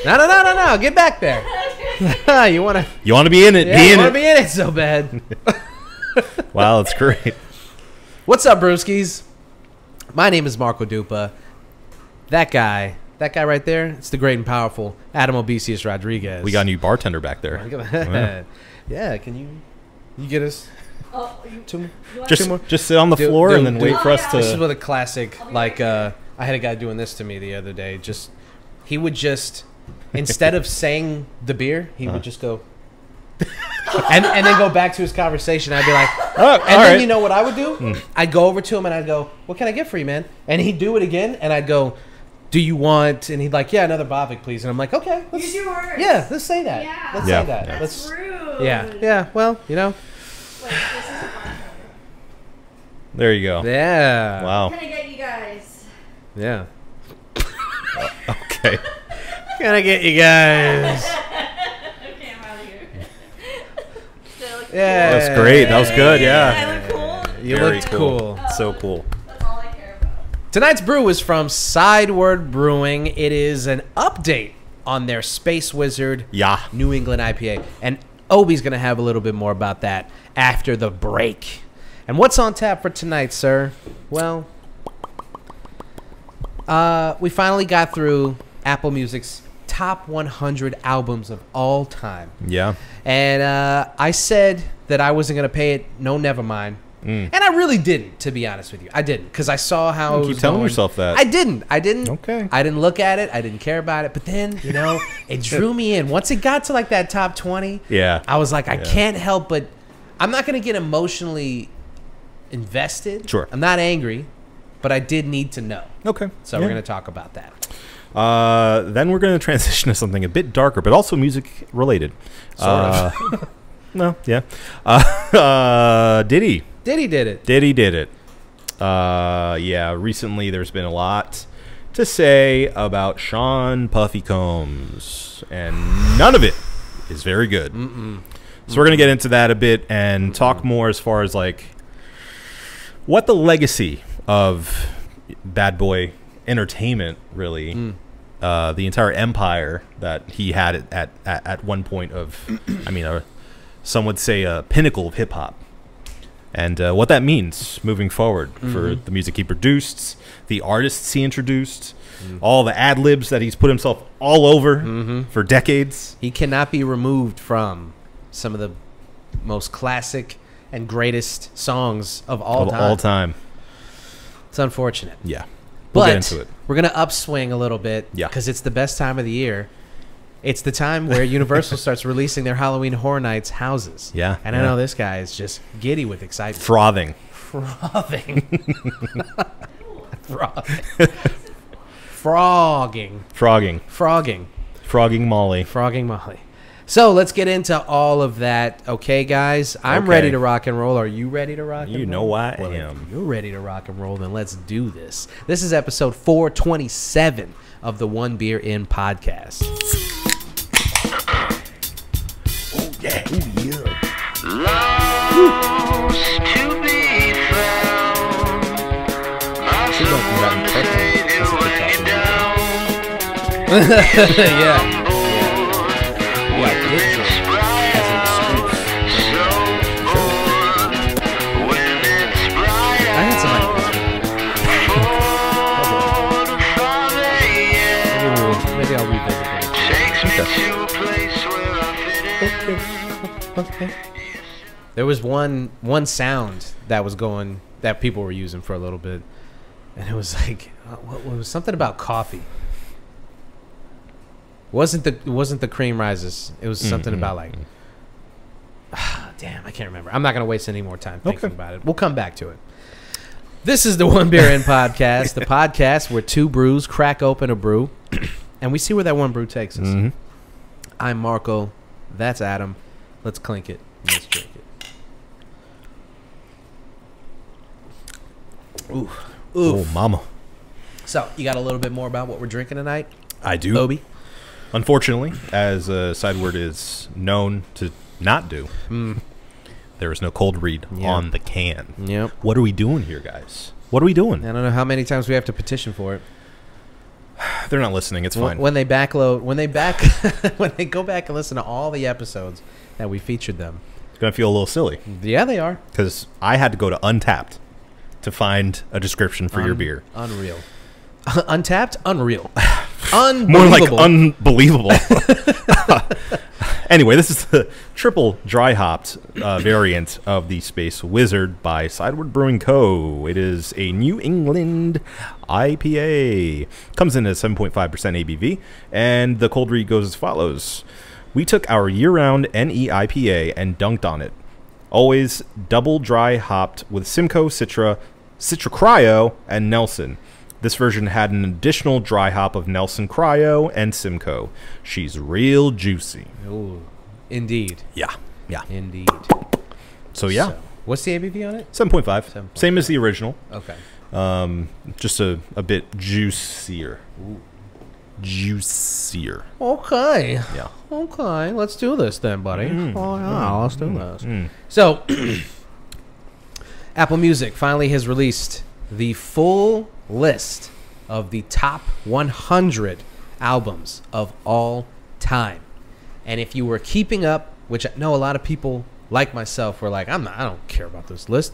No. Get back there. You want to be in it. Yeah, you want to be in it so bad. Wow, that's great. What's up, brewskis? My name is Marco Dupa. That guy right there, it's the great and powerful Adam Obesius Rodriguez. We got a new bartender back there. Yeah, can you get us two more? Just sit on the floor and then wait for us to... This is what a classic, like, I had a guy doing this to me the other day. He would just, instead of saying the beer, he would just go... and then go back to his conversation. I'd be like, then you know what I would do? I'd go over to him and I'd go, "What can I get for you, man?" And he'd do it again, and I'd go, "Do you want?" And he'd like, "Yeah, another Bavic, please." And I'm like, "Okay, let's say that. Yeah. Let's say that. Yeah. That's rude. Yeah. Well, you know. Wait, this is there you go. Yeah. Wow. Can I get you guys? Yeah. Okay. Can I get you guys? Yeah, that's great. That was good. Yeah, I look cool. You looked cool. So cool. That's all I care about. Tonight's brew is from Sideward Brewing. It is an update on their Space Wizard New England IPA, and Obi's gonna have a little bit more about that after the break. And what's on tap for tonight, sir? Well, we finally got through Apple Music's top 100 albums of all time. Yeah. And I said that I wasn't going to pay it no never mind. And I really didn't, to be honest with you. I didn't, because I saw how you keep telling yourself that. I didn't. Okay. I didn't look at it. I didn't care about it. But then, you know, it drew me in. Once it got to like that top 20, I was like, I can't help but... I'm not going to get emotionally invested. Sure. I'm not angry, but I did need to know. Okay. So we're going to talk about that. Then we're going to transition to something a bit darker, but also music related. Sort of. No, yeah. Diddy. Diddy did it. Diddy did it. Yeah, recently there's been a lot to say about Sean Puffy Combs, and none of it is very good. So we're going to get into that a bit and talk more as far as like what the legacy of Bad Boy Entertainment really the entire empire that he had at one point of I mean some would say a pinnacle of hip-hop, and what that means moving forward for the music he produced, the artists he introduced, all the ad-libs that he's put himself all over for decades. He cannot be removed from some of the most classic and greatest songs of all time. It's unfortunate. Yeah. We'll but get into it. We're going to upswing a little bit because it's the best time of the year. It's the time where Universal starts releasing their Halloween Horror Nights houses. Yeah. And I know this guy is just giddy with excitement. Frothing. Frogging. Frogging Molly. So let's get into all of that. Okay, guys? I'm ready to rock and roll. Are you ready to rock and roll? You know I am. If you're ready to rock and roll, then let's do this. This is episode 427 of the One Beer In podcast. Oh, yeah. Oh, yeah. Lost to be found. My someone to save you when you're down. Yeah. Okay. There was one sound that was going that people were using for a little bit, and it was like what was something about coffee. It wasn't the cream rises. It was something about like damn, I can't remember. I'm not gonna waste any more time thinking about it. We'll come back to it. This is the One Beer In podcast, the podcast where two brews crack open a brew, and we see where that one brew takes us. I'm Marco. That's Adam. Let's clink it. Let's drink it. Ooh. Oh, mama. So, you got a little bit more about what we're drinking tonight? I do. Obi? Unfortunately, as Sideward is known to not do, there is no cold read on the can. Yep. What are we doing here, guys? What are we doing? I don't know how many times we have to petition for it. They're not listening. It's fine. When they backload, when they go back and listen to all the episodes that we featured them. It's going to feel a little silly. Yeah, they are. Because I had to go to Untapped to find a description for your beer. Unreal. Untapped? Unreal. Unbelievable. More like unbelievable. Anyway, this is the triple dry hopped variant of the Space Wizard by Sideward Brewing Co. It is a New England IPA. Comes in at 7.5% ABV, and the cold read goes as follows. We took our year-round NEIPA and dunked on it. Always double dry hopped with Simcoe, Citra Cryo, and Nelson. This version had an additional dry hop of Nelson Cryo and Simcoe. She's real juicy. Ooh, indeed. Yeah. Indeed. So, yeah. What's the ABV on it? 7.5. Same as the original. Okay. Just a bit juicier. Ooh. Juicier. Okay. Yeah. Okay, let's do this then, buddy. Let's do this. Mm. So, Apple Music finally has released the full list of the top 100 albums of all time. And if you were keeping up, which I know a lot of people like myself were like, I don't care about this list.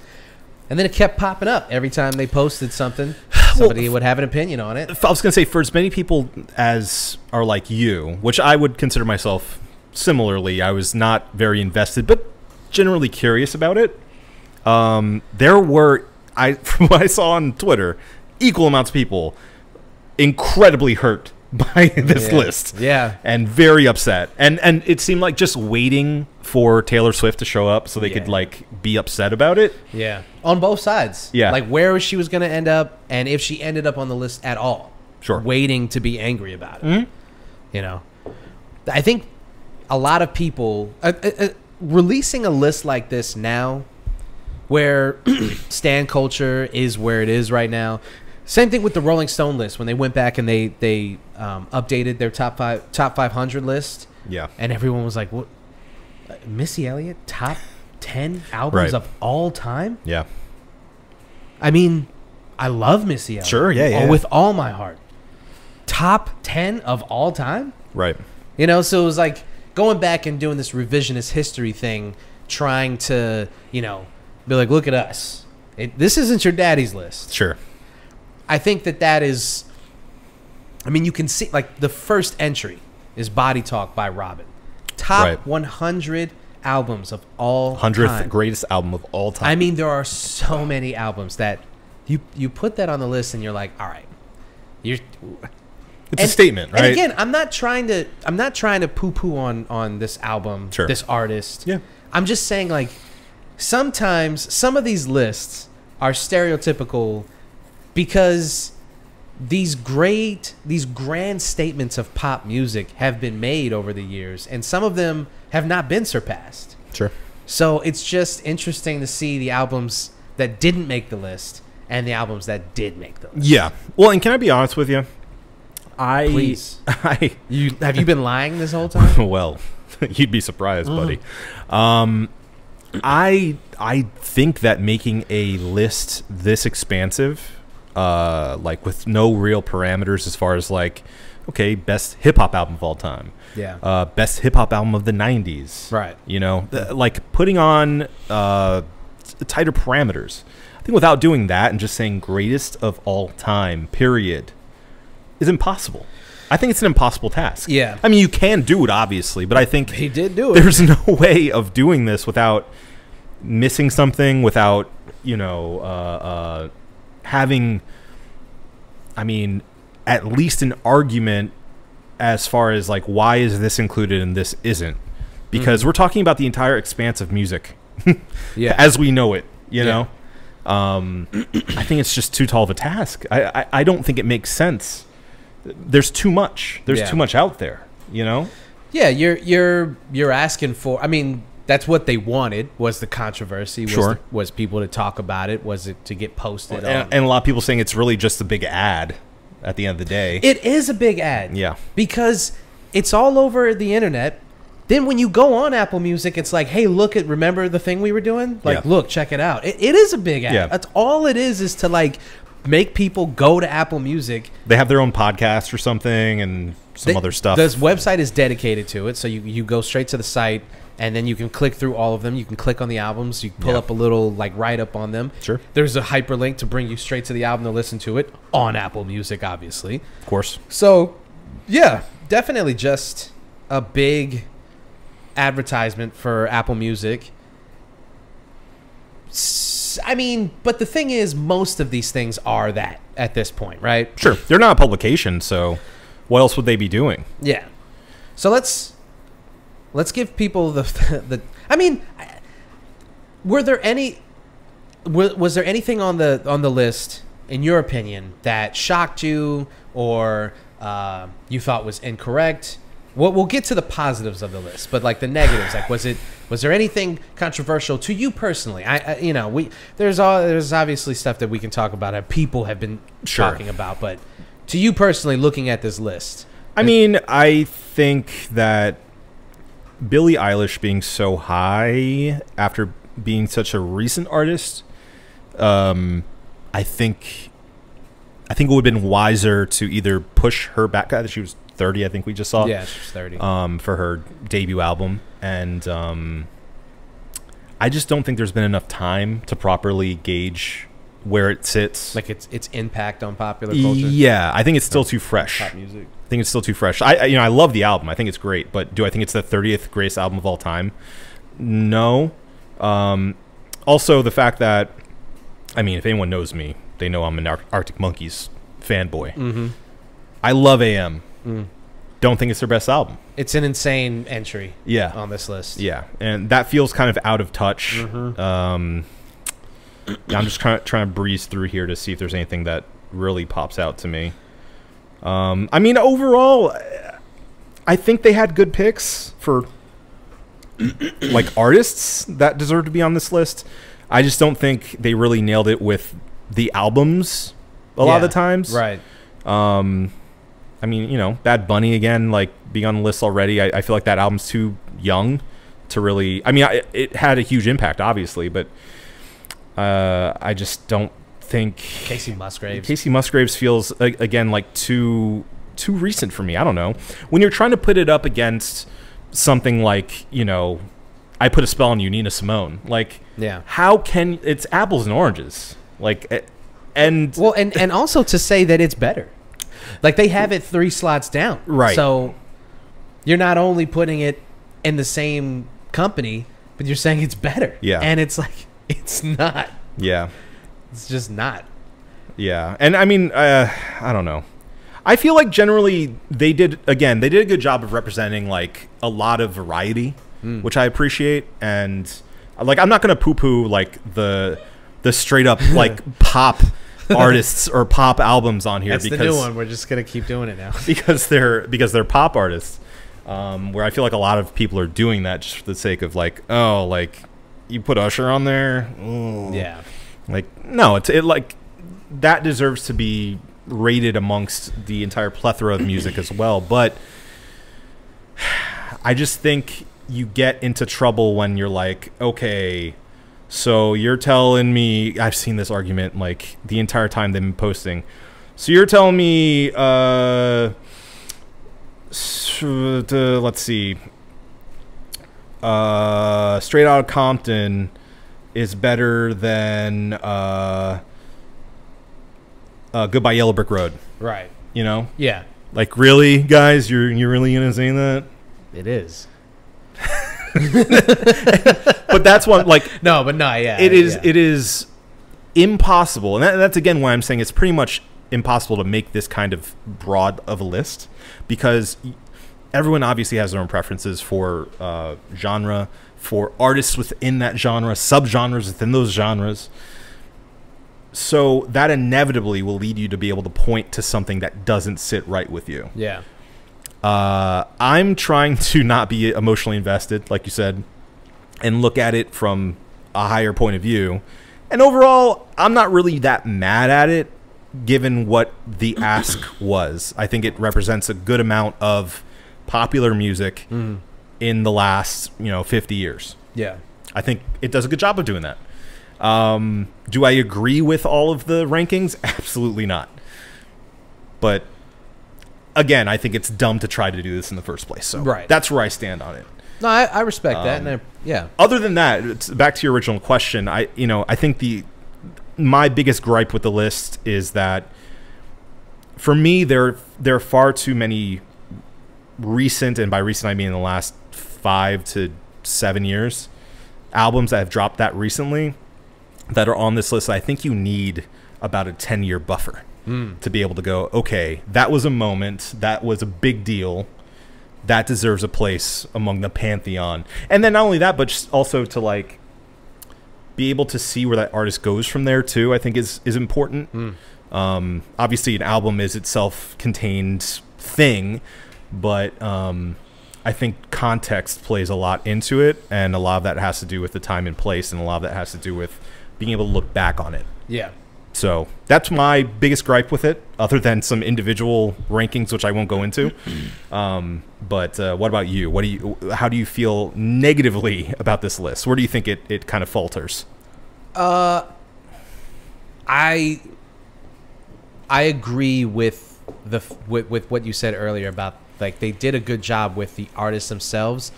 And then it kept popping up every time they posted something. Somebody would have an opinion on it. I was going to say, for as many people as are like you, which I would consider myself similarly, I was not very invested, but generally curious about it. There were, from what I saw on Twitter, equal amounts of people incredibly hurt by this list. Yeah. And very upset. And it seemed like just waiting for Taylor Swift to show up so they could, like, be upset about it. Yeah. On both sides. Yeah. Like, where she was going to end up, and if she ended up on the list at all. Sure. Waiting to be angry about it. Mm-hmm. You know? I think a lot of people... releasing a list like this now, where stan culture is where it is right now... Same thing with the Rolling Stone list when they went back and they updated their top 500 list. Yeah. And everyone was like, "What? Missy Elliott top 10 albums of all time?" Yeah. I mean, I love Missy Elliott. Sure, yeah. With all my heart. Top 10 of all time? Right. You know, so it was like going back and doing this revisionist history thing, trying to, you know, be like, look at us. This isn't your daddy's list. Sure. I think that is, I mean, you can see, like, the first entry is Body Talk by Robin. Top 100 albums of all 100th time. greatest album of all time. I mean, there are so many albums that you put that on the list and you're like, all right. It's a statement, right? And again, I'm not trying to poo-poo on this album, this artist. Yeah. I'm just saying, like, sometimes some of these lists are stereotypical because these grand statements of pop music have been made over the years, and some of them have not been surpassed. Sure. So it's just interesting to see the albums that didn't make the list and the albums that did make the list. Yeah. Well, and can I be honest with you? Please. Have you been lying this whole time? Well, you'd be surprised, buddy. I think that making a list this expansive, like with no real parameters as far as like, okay, best hip hop album of all time. Yeah. Best hip hop album of the 90s. Right. You know, like putting on tighter parameters. I think without doing that and just saying greatest of all time, period, is impossible. I think it's an impossible task. Yeah. I mean, you can do it, obviously, but I think he did do it. There's no way of doing this without missing something, without, you know, having, I mean, at least an argument as far as, like, why is this included and this isn't? Because we're talking about the entire expanse of music as we know it, you know? I think it's just too tall of a task. I don't think it makes sense. There's too much. There's too much out there, you know? Yeah, you're asking for, I mean, that's what they wanted, was the controversy, was people to talk about it, was it to get posted. And a lot of people saying it's really just a big ad at the end of the day. It is a big ad. Yeah. Because it's all over the internet. Then when you go on Apple Music, it's like, hey, remember the thing we were doing? Like, look, check it out. It is a big ad. Yeah. That's all it is to, like, make people go to Apple Music. They have their own podcast or something and some other stuff. This website is dedicated to it, so you go straight to the site, and then you can click through all of them. You can click on the albums. You pull up a little like write-up on them. Sure. There's a hyperlink to bring you straight to the album to listen to it on Apple Music, obviously. Of course. So, yeah, definitely just a big advertisement for Apple Music. I mean, but the thing is, most of these things are that at this point, right? Sure. They're not a publication, so what else would they be doing? Yeah. So let's give people the I mean, was there anything on the list, in your opinion, that shocked you or you thought was incorrect? We'll get to the positives of the list, but like the negatives, like was there anything controversial to you personally? There's obviously stuff that we can talk about that people have been talking about, but to you personally, looking at this list, I mean, I think that Billie Eilish being so high after being such a recent artist, I think it would have been wiser to either push her back. She was 30, I think we just saw. Yeah, she was 30. For her debut album, and I just don't think there's been enough time to properly gauge where it sits, like its impact on popular culture. Yeah, I think it's still too fresh. Pop music. I think it's still too fresh. I love the album. I think it's great, but do I think it's the 30th greatest album of all time? No. Also, the fact that, I mean, if anyone knows me, they know I'm an Arctic Monkeys fanboy. Mm-hmm. I love AM. Don't think it's their best album. It's an insane entry. Yeah. On this list. Yeah, and that feels kind of out of touch. Mm-hmm. I'm just trying to breeze through here to see if there's anything that really pops out to me. I mean, overall, I think they had good picks for like artists that deserve to be on this list. I just don't think they really nailed it with the albums a lot of the times. Right. I mean, Bad Bunny again, like being on the list already. I feel like that album's too young to really. I mean, it had a huge impact, obviously, but I just don't think Casey Musgraves feels again like too recent for me. I don't know. When you're trying to put it up against something like I Put a Spell on You, Nina Simone. Like, yeah, how can it's apples and oranges? Like, and also to say that it's better. Like, they have it 3 slots down. Right. So you're not only putting it in the same company, but you're saying it's better. Yeah. And it's like, it's not. Yeah. It's just not. Yeah. And I mean, I don't know. I feel like generally they did a good job of representing like a lot of variety, which I appreciate. And like, I'm not going to poo-poo like the straight up like pop artists or pop albums on here. That's because the new one. We're just gonna keep doing it now because they're pop artists. Where I feel like a lot of people are doing that just for the sake of like, oh, like you put Usher on there. Ooh. Yeah. Like, no, it like that deserves to be rated amongst the entire plethora of music as well. But I just think you get into trouble when you're like, okay, so you're telling me, I've seen this argument like the entire time they've been posting. So you're telling me, let's see, Straight Outta Compton is better than Goodbye Yellow Brick Road. Right. Yeah. Like, really, guys, you're really gonna say that? It is. But that's one, like, yeah, it is impossible, and that's again why I'm saying it's pretty much impossible to make this kind of broad of a list, because everyone obviously has their own preferences for genre, for artists within that genre, subgenres within those genres. So that inevitably will lead you to be able to point to something that doesn't sit right with you. Yeah. I'm trying to not be emotionally invested, like you said, and look at it from a higher point of view. And overall, I'm not really that mad at it, given what the ask was. I think it represents a good amount of popular music in the last, 50 years. Yeah. I think it does a good job of doing that. Do I agree with all of the rankings? Absolutely not. But again, I think it's dumb to try to do this in the first place. So that's where I stand on it. No, I respect that. And Other than that, back to your original question, I think my biggest gripe with the list is that for me, there are far too many recent, and by recent I mean in the last 5 to 7 years, albums that have dropped that recently that are on this list. I think you need about a 10-year buffer to be able to go, okay, that was a moment, that was a big deal, that deserves a place among the pantheon. And then not only that, but just also to like be able to see where that artist goes from there too, I think is important. Obviously an album is itself contained thing, but I think context plays a lot into it, and a lot of that has to do with the time and place, and a lot of that has to do with being able to look back on it. Yeah. So that's my biggest gripe with it, other than some individual rankings, which I won't go into. But what about you? How do you feel negatively about this list? Where do you think it kind of falters? I agree with what you said earlier about, like, they did a good job with the artists themselves.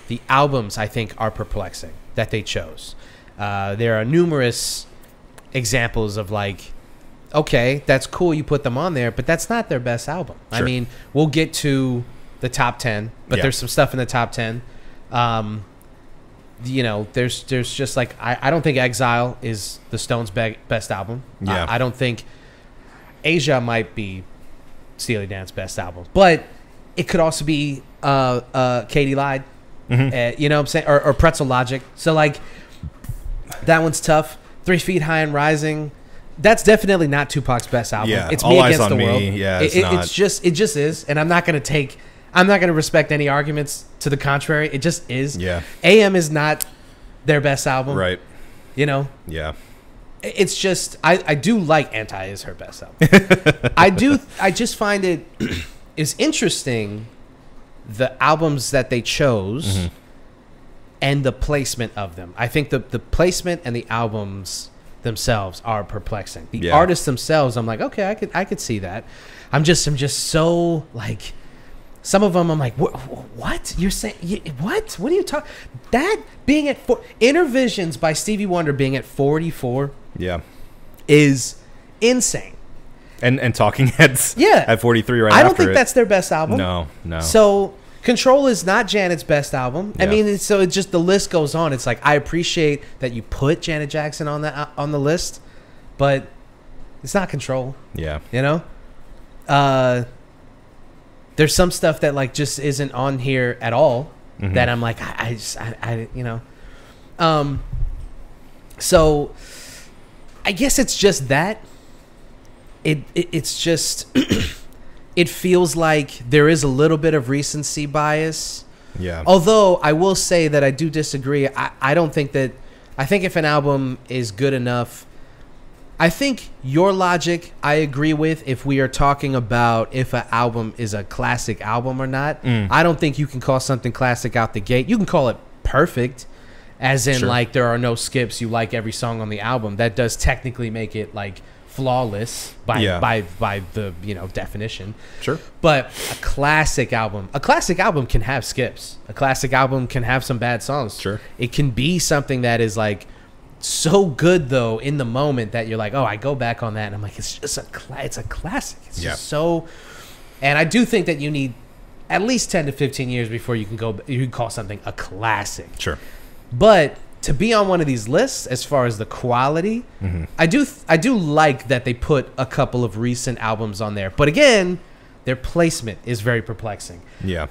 The albums, I think, are perplexing that they chose. There are numerous examples of, like, okay, that's cool, you put them on there, but that's not their best album. Sure. I mean, we'll get to the top 10, but there's some stuff in the top 10. There's just like, I don't think Exile is the Stones' best album. Yeah. I don't think Asia might be Steely Dan's best album, but it could also be Katie Lied. You know what I'm saying? Or Pretzel Logic. So, like, that one's tough. 3 Feet High and Rising. That's definitely not Tupac's best album. Yeah, it's All Me Eyes Against on the World. Me. Yeah, it just is, and I'm not going to respect any arguments to the contrary. It just is. Yeah. AM is not their best album. Right. You know? Yeah. It's just, I do like Anti is her best album. I just find it is interesting, the albums that they chose and the placement of them. I think the placement and the albums themselves are perplexing. The artists themselves, I'm like, okay, I could see that. I'm just so, like, some of them I'm like, what? You're saying, what? What are you talking? That being at Inner Visions by Stevie Wonder being at 44 is insane. And Talking Heads at 43 right after I don't think that's their best album. No. So Control is not Janet's best album. I mean, so it just, the list goes on. It's like, I appreciate that you put Janet Jackson on the list, but it's not Control. Yeah. You know? There's some stuff that, like, just isn't on here at all that I'm like, I you know. So I guess it's just that it's just it feels like there is a little bit of recency bias. Yeah. Although I will say that I do disagree. I don't think that, I think if an album is good enough, I think your logic I agree with if we are talking about if an album is a classic album or not. I don't think you can call something classic out the gate. You can call it perfect, as in like there are no skips, you like every song on the album. That does technically make it like flawless by the, you know, definition. Sure. But a classic album can have skips. A classic album can have some bad songs. Sure. It can be something that is like so good though in the moment that you're like, oh, I go back on that and I'm like, it's just it's a classic. It's just so. And I do think that you need at least 10 to 15 years before you can call something a classic. Sure. But to be on one of these lists, as far as the quality, I do like that they put a couple of recent albums on there. But again, their placement is very perplexing. Yeah.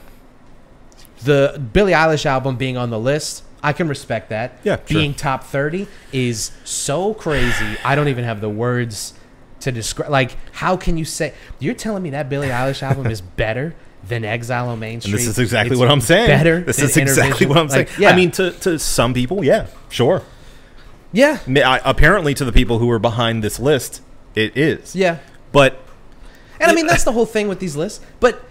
The Billie Eilish album being on the list, I can respect that. Yeah. Being top 30 is so crazy. I don't even have the words to describe. Like, how can you say, you're telling me that Billie Eilish album is better than Exile on Main Street? And this is exactly what I'm saying. Better. This is exactly what I'm saying. Yeah. I mean, to some people, yeah, sure. Yeah. Apparently, to the people who are behind this list, it is. Yeah. But, and I mean, that's the whole thing with these lists. But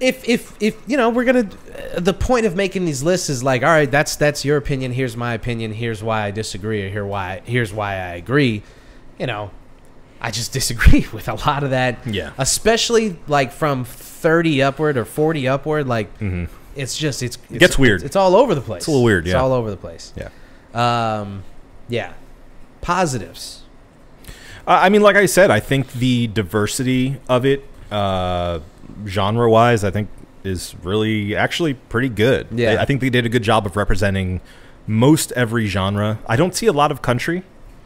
if you know, we're gonna, the point of making these lists is like, all right, that's your opinion. Here's my opinion. Here's why I disagree, or here's why I agree. You know, I just disagree with a lot of that. Yeah. Especially like from 30 upward or 40 upward. Like, it's just it gets weird. It's all over the place. It's a little weird. It's all over the place. Yeah. Yeah. Positives. I mean, like I said, I think the diversity of it, genre-wise, I think is really actually pretty good. Yeah. I think they did a good job of representing most every genre. I don't see a lot of country.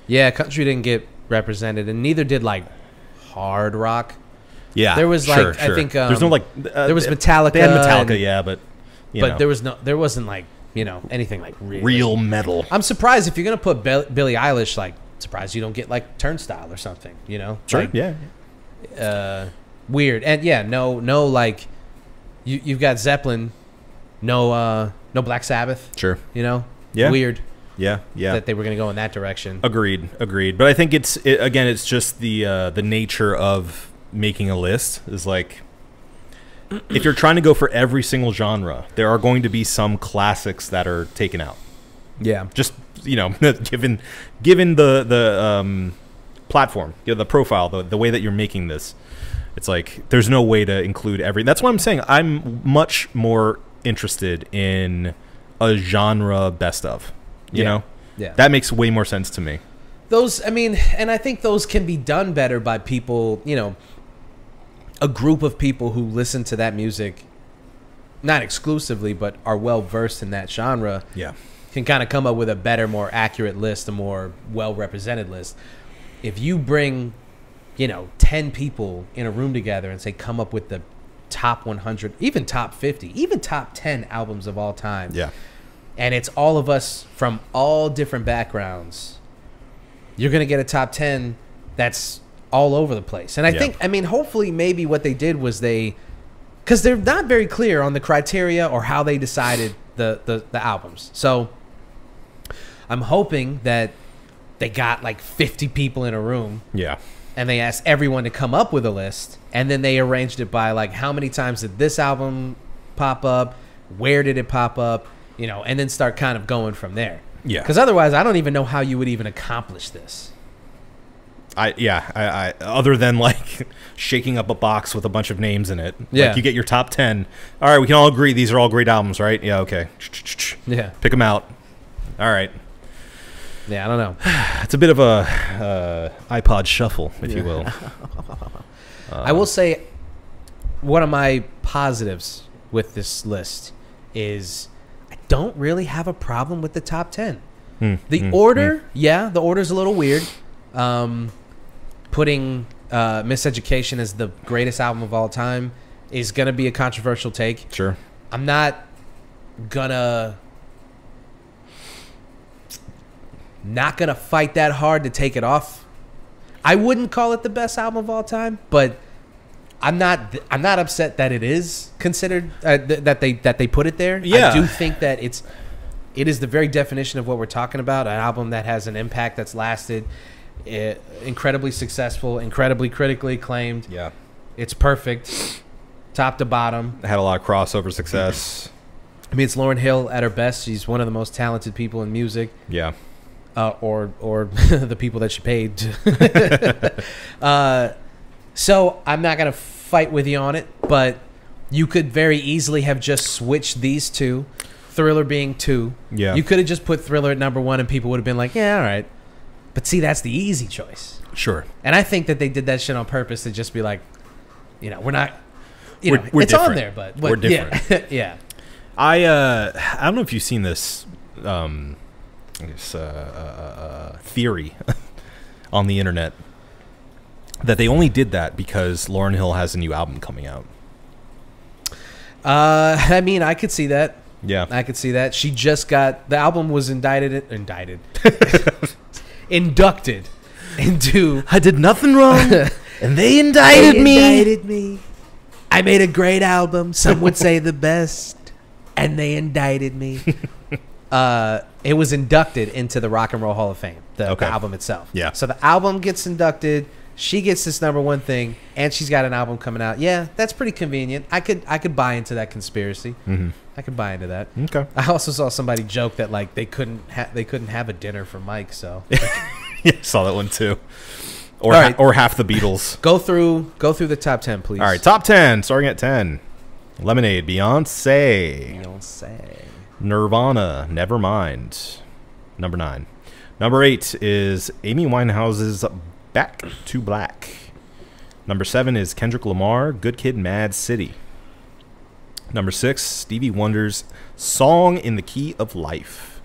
Yeah, country didn't get represented, and neither did like hard rock. Yeah, there was sure, like I think there's no like there was Metallica. They had Metallica, and, yeah, but there wasn't like, you know, anything like real metal. I'm surprised if you're gonna put Billie Eilish, like, surprised you don't get like Turnstile or something. You know, sure, like, yeah. Weird, and yeah, no, like you've got Zeppelin, no Black Sabbath. Sure, you know, yeah, weird. Yeah, yeah. That they were going to go in that direction. Agreed. But I think again, it's just the nature of making a list is like, if you're trying to go for every single genre, there are going to be some classics that are taken out. Yeah. Just, you know, given the platform, you know, the profile, the way that you're making this, it's like there's no way to include every. That's why I'm saying I'm much more interested in a genre best of. You know? Yeah. That makes way more sense to me. Those, I mean, and I think those can be done better by people, you know, a group of people who listen to that music, not exclusively, but are well versed in that genre. Yeah. Can kind of come up with a better, more accurate list, a more well represented list. If you bring, you know, 10 people in a room together and say, come up with the top 100, even top 50, even top 10 albums of all time. Yeah. And it's all of us from all different backgrounds, you're going to get a top 10 that's all over the place. And I think, I mean, hopefully maybe what they did was because they're not very clear on the criteria or how they decided the albums. So I'm hoping that they got like 50 people in a room. Yeah. And they asked everyone to come up with a list. And then they arranged it by like, how many times did this album pop up? Where did it pop up? You know, and then start kind of going from there. Yeah. Because otherwise, I don't even know how you would even accomplish this. I other than like shaking up a box with a bunch of names in it. Yeah. Like you get your top 10. All right, we can all agree these are all great albums, right? Yeah, okay. Yeah. Pick them out. All right. Yeah, I don't know. It's a bit of a iPod shuffle, if you will. I will say one of my positives with this list is I don't really have a problem with the top 10. The order, the order's a little weird. Putting Miseducation as the greatest album of all time is going to be a controversial take. Sure. I'm not gonna fight that hard to take it off. I wouldn't call it the best album of all time, but I'm not upset that it is considered that they put it there. Yeah. I do think that it is the very definition of what we're talking about, an album that has an impact that's lasted, incredibly successful, incredibly critically acclaimed. Yeah. It's perfect, top to bottom. Had a lot of crossover success. I mean, it's Lauryn Hill at her best. She's one of the most talented people in music. Yeah. Or the people that she paid. So I'm not going to fight with you on it, but you could very easily have just switched these two, Thriller being 2. Yeah. You could have just put Thriller at number 1 and people would have been like, yeah, all right. But see, that's the easy choice. Sure. And I think that they did that shit on purpose to just be like, you know, we're not, we're it's different. on there, but we're different. Yeah. Yeah. I don't know if you've seen this I guess, theory on the internet that they only did that because Lauryn Hill has a new album coming out. I mean, I could see that. Yeah. I could see that. She just got, the album was inducted into. I did nothing wrong, and they indicted me. I made a great album. Some would say the best, and they indicted me. It was inducted into the Rock and Roll Hall of Fame, the album itself. Yeah. So the album gets inducted. She gets this #1 thing, and she's got an album coming out. Yeah, that's pretty convenient. I could buy into that conspiracy. I could buy into that. Okay. I also saw somebody joke that like they couldn't have a dinner for Mike. So Yeah, saw that one too. Or All right. or half the Beatles. go through the top 10, please. All right, top 10, starting at 10. Lemonade, Beyonce. Beyonce. Nirvana, Nevermind. Number 9. Number 8 is Amy Winehouse's Back to Black. Number 7 is Kendrick Lamar, Good Kid, Mad City. Number 6, Stevie Wonder's Song in the Key of Life.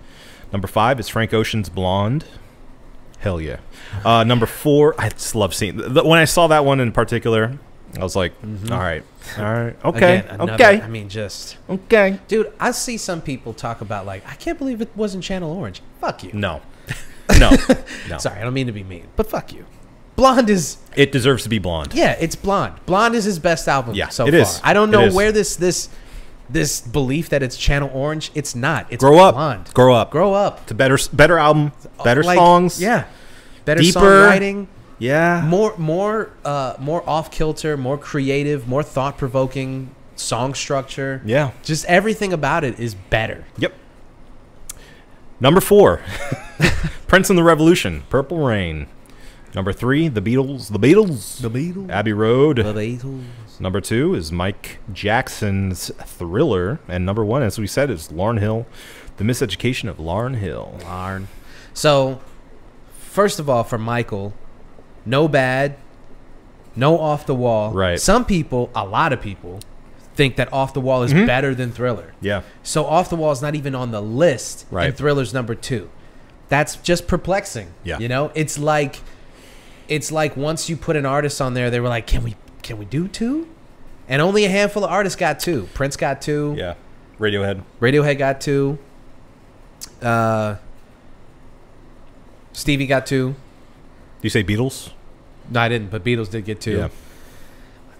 Number 5 is Frank Ocean's Blonde. Hell yeah. Number 4, I just love seeing when I saw that one in particular. I was like, all right, okay, Again, another- okay, I mean, just okay. dude, I see some people talk about like, I can't believe it wasn't Channel Orange. Fuck you. No, no, no. Sorry, I don't mean to be mean, but fuck you. Blonde is It deserves to be Blonde. yeah, it's Blonde. Blonde is his best album Yeah, so it far. is. I don't It know is. where this belief that it's Channel Orange. It's not. It's Grow up, Blonde. grow up. Grow up. It's a better album, better Like, songs. Yeah. Better Deeper. songwriting. yeah. More off kilter, more creative, more thought provoking song structure. Yeah. Just everything about it is better. Yep. Number 4, Prince and the Revolution, Purple Rain. Number 3, The Beatles. Beatles. Abbey Road. The Beatles. Number 2 is Mike Jackson's Thriller. And number 1, as we said, is Lauryn Hill, The Miseducation of Lauryn Hill. Larn. So, first of all, for Michael, no bad, no off the wall. Right. Some people, a lot of people, think that Off the Wall is better than Thriller. Yeah. So Off the Wall is not even on the list, Right. and Thriller's number 2. That's just perplexing. Yeah. You know, it's like once you put an artist on there, they were like, can we do 2? And only a handful of artists got 2. Prince got 2. Yeah. Radiohead. Radiohead got 2. Stevie got 2. Do you say Beatles? No, I didn't, but Beatles did get 2. Yeah.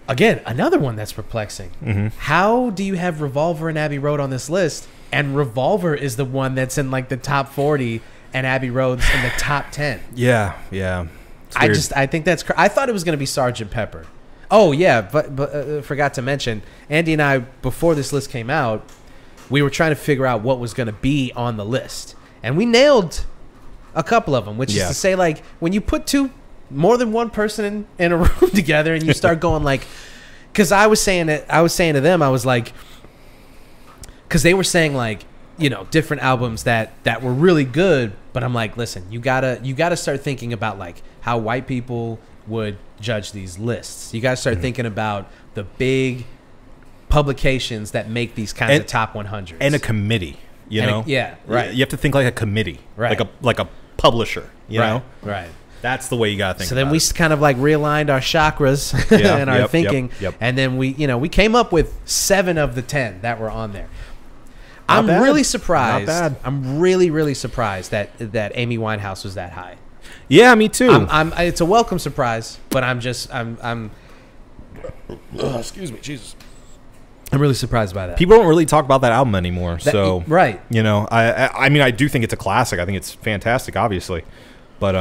Again, another one that's perplexing. How do you have Revolver and Abbey Road on this list, and Revolver is the one that's in like the top 40, and Abbey Road's in the top 10? Yeah. Yeah. It's weird. I think that's. I thought it was going to be Sgt. Pepper. Oh yeah, but forgot to mention, Andy and I, before this list came out, we were trying to figure out what was going to be on the list, and we nailed a couple of them. Which is Yeah. to say, like, when you put more than one person in a room together, and you start going like, because I was saying to them, I was like, because they were saying like, you know, different albums that were really good, but I'm like, listen, you gotta start thinking about like how white people would judge these lists. You gotta start thinking about the big publications that make these kinds of top 100s And a committee, you And a- know? yeah, right. You have to think like a committee. Right. Like a publisher, you know? right. That's the way you got to think So then about we it. kind of like realigned our chakras Yeah, and our yep, thinking, yep. and then we came up with 7 of the 10 that were on there. Not I'm bad. really surprised. Not bad. I'm really surprised that Amy Winehouse was that high. Yeah, me too. It's a welcome surprise, but excuse me, Jesus. I'm really surprised by that. People don't really talk about that album anymore. So right. you know, I mean, I do think it's a classic. I think it's fantastic, obviously, but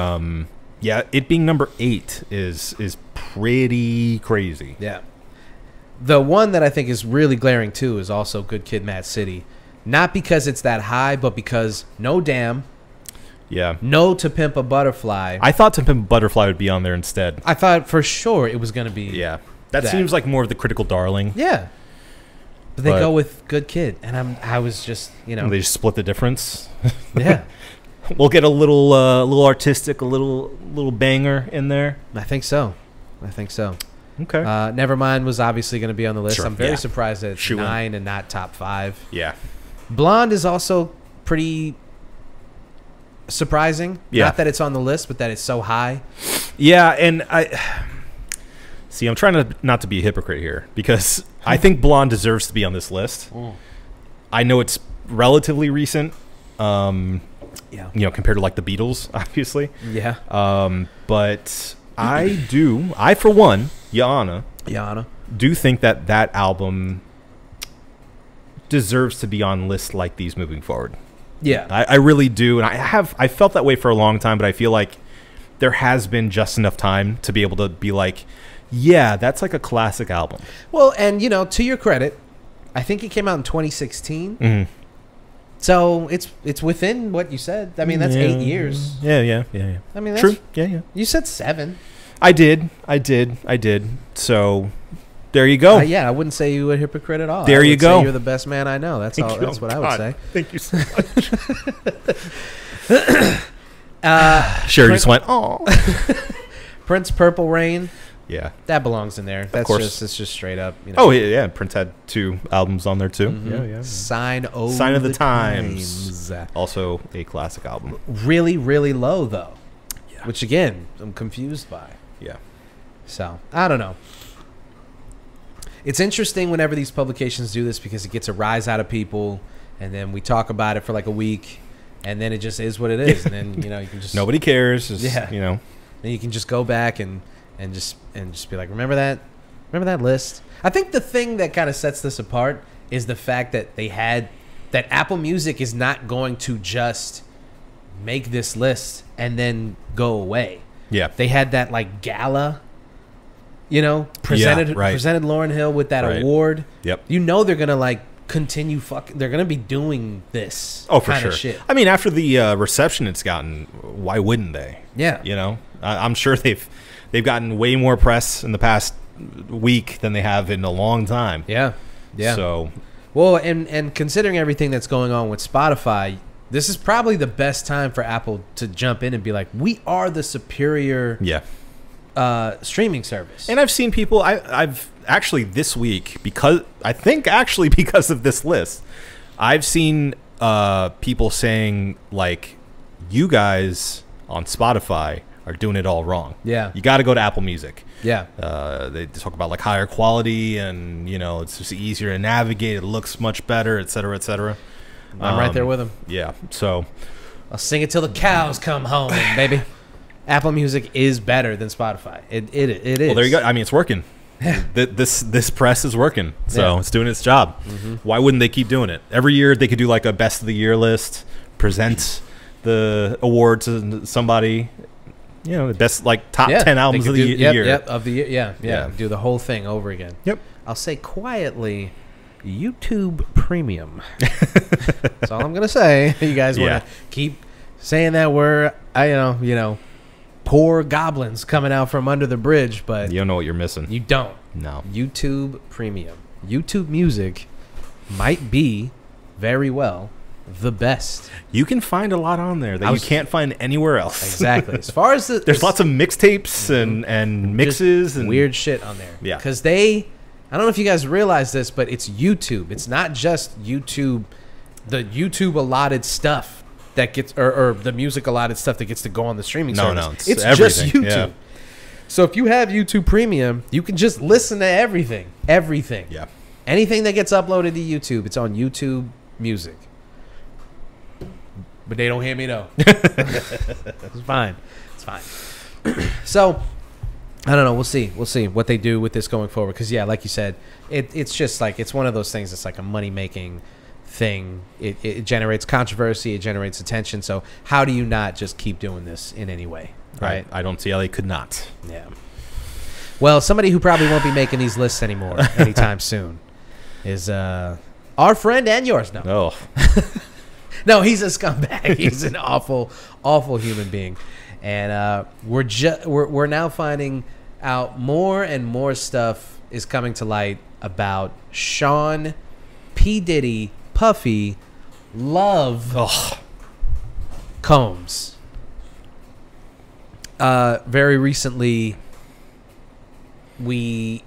yeah, it being number 8 is pretty crazy. Yeah. The one that I think is really glaring too is also Good Kid, Mad City. Not because it's that high, but because No Damn, Yeah, No To Pimp a Butterfly. I thought To Pimp a Butterfly would be on there instead. I thought for sure it was going to be. Yeah, that That. seems like more of the critical darling. Yeah. But they But- go with Good Kid, and I was just, you know, They just split the difference. yeah. We'll get a little artistic, a little banger in there. I think so. Okay. Nevermind was obviously going to be on the list. Sure, I'm very yeah. surprised that it's Shoo-in. 9 and not top 5. yeah. Blonde is also pretty surprising. Yeah. Not that it's on the list, but that it's so high. Yeah, and I'm trying not to be a hypocrite here because I think Blonde deserves to be on this list. I know it's relatively recent, Yeah. you know, compared to like the Beatles, obviously. Yeah. But I for one, Yana, Yana. do think that album deserves to be on lists like these moving forward. Yeah. I really do, and I felt that way for a long time, but I feel like there has been just enough time to be able to be like, yeah, that's like a classic album. Well, and you know, to your credit, I think it came out in 2016. Mm-hmm. So it's within what you said. I mean, that's 8 years. Yeah. I mean, that's True. Yeah. You said 7. I did. So there you go. Yeah, I wouldn't say you a hypocrite at all. There I would you go. Say you're the best man I know. That's all. That's what I would say. Thank you so much. Sure, just went, oh. Prince Purple Rain. Yeah. That belongs in there. That's course. it's just straight up. You know. Oh, yeah. Prince had 2 albums on there, too. Mm-hmm. Yeah. Sign of the Times. Also a classic album. Really, really low, though. Yeah. Which, again, I'm confused by. Yeah. So, I don't know. It's interesting whenever these publications do this because it gets a rise out of people, and then we talk about it for like a week, and then it just is what it is. And then, you know, you can just... Nobody cares. Just, yeah. You know. Then you can just go back and just be like, remember that list? I think the thing that kind of sets this apart is the fact that that Apple Music is not going to just make this list and then go away. Yeah. They had that like gala, you know, presented Lauryn Hill with that award. Yep. You know they're gonna like continue they're gonna be doing this kind of shit. I mean, after the reception it's gotten, why wouldn't they? Yeah. You know, I'm sure they've gotten way more press in the past week than they have in a long time. Yeah. So, well, and considering everything that's going on with Spotify, this is probably the best time for Apple to jump in and be like, we are the superior streaming service. And I've seen people, I've actually this week, because of this list, I've seen people saying like, you guys on Spotify are doing it all wrong. Yeah. You got to go to Apple Music. Yeah. They talk about like higher quality and, you know, it's just easier to navigate. It looks much better, et ccetera, et cetera. I'm right there with them. Yeah. So I'll sing it till the cows come home, baby. Apple Music is better than Spotify. It is. Well, there you go. I mean, it's working. This press is working, so it's doing its job. Mm-hmm. Why wouldn't they keep doing it? Every year they could do like a best of the year list, present the award to somebody. You know, the best like top 10 albums of the year. Of the year. Yeah. Do the whole thing over again. Yep. I'll say quietly, YouTube Premium. That's all I'm gonna say. You guys want to keep saying that we're, you know, poor goblins coming out from under the bridge, but you don't know what you're missing. You don't. No. YouTube Premium. YouTube Music might be very well the best. You can find a lot on there that you can't find anywhere else. Exactly. As far as there's lots of mixtapes and mixes and weird shit on there. Yeah. Because I don't know if you guys realize this, but it's YouTube. It's not just YouTube, the YouTube allotted stuff that gets, or the music allotted stuff that gets to go on the streaming service. No, it's everything. just YouTube. Yeah. So if you have YouTube Premium, you can just listen to everything. Everything. Yeah. Anything that gets uploaded to YouTube, it's on YouTube Music. But they don't hear me though. It's fine. It's fine. So I don't know. We'll see. We'll see what they do with this going forward. Because like you said, it's just like it's one of those things. It's like a money making thing. It generates controversy. It generates attention. So how do you not just keep doing this in any way? Right. I don't see how they could not. Yeah. Well, somebody who probably won't be making these lists anymore anytime soon is our friend and yours. No. Oh. No, he's a scumbag. He's an awful, awful human being, and we're now finding out more and more stuff is coming to light about Sean, P. Diddy, Puffy, Love Combs. Very recently, I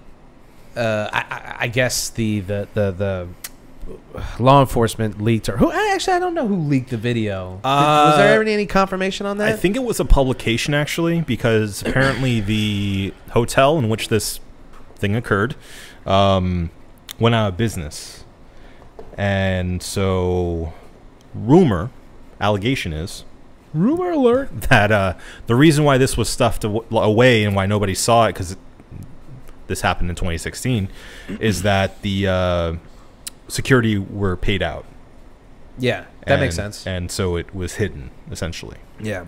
guess the law enforcement leaked, or I don't know who leaked the video. Was there ever any confirmation on that? I think it was a publication actually, because apparently the hotel in which this thing occurred went out of business, and so allegation is, rumor alert, that the reason why this was stuffed away and why nobody saw it, because this happened in 2016, is that the security were paid out. Yeah, that makes sense. And so it was hidden, essentially. Yeah.